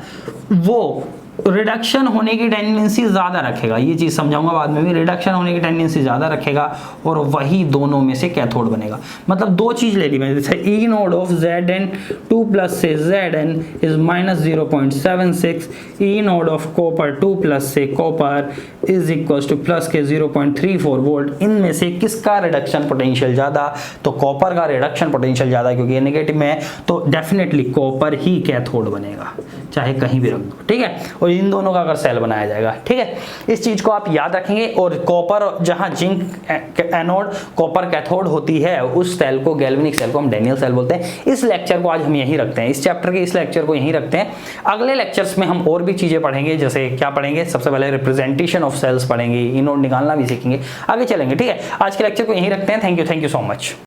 वो रिडक्शन होने की टेंडेंसी ज्यादा रखेगा। ये चीज समझाऊंगा बाद में भी, रिडक्शन होने की टेंडेंसी ज्यादा रखेगा और वही दोनों में से कैथोड बनेगा। मतलब दो चीज ले ली मैंने, जैसे E naught of Zn2 plus से Zn is -0.76, E naught of copper 2 plus से copper is equal to plus के 0.34 वोल्ट। इनमें से किसका रिडक्शन पोटेंशियल ज्यादा? तो कॉपर का रिडक्शन पोटेंशियल ज्यादा, क्योंकि ये नेगेटिव में है, तो डेफिनेटली कॉपर ही कैथोड बनेगा, चाहे कहीं भी रख दो, ठीक है। और इन दोनों का अगर सेल बनाया जाएगा, ठीक है, इस चीज को आप याद रखेंगे। और कॉपर, जहां जिंक एनोड कॉपर कैथोड होती है, उस सेल को, गैल्वेनिक सेल को हम डैनियल सेल बोलते हैं। इस लेक्चर को आज हम यहीं रखते हैं, इस चैप्टर के इस लेक्चर को यहीं रखते हैं। अगले लेक्चर्स में हम और भी चीजें पढ़ेंगे, जैसे क्या पढ़ेंगे, सबसे पहले रिप्रेजेंटेशन ऑफ सेल्स पढ़ेंगे, इनोड निकालना भी सीखेंगे, आगे चलेंगे, ठीक है। आज के लेक्चर को यहीं रखते हैं। Thank you so much.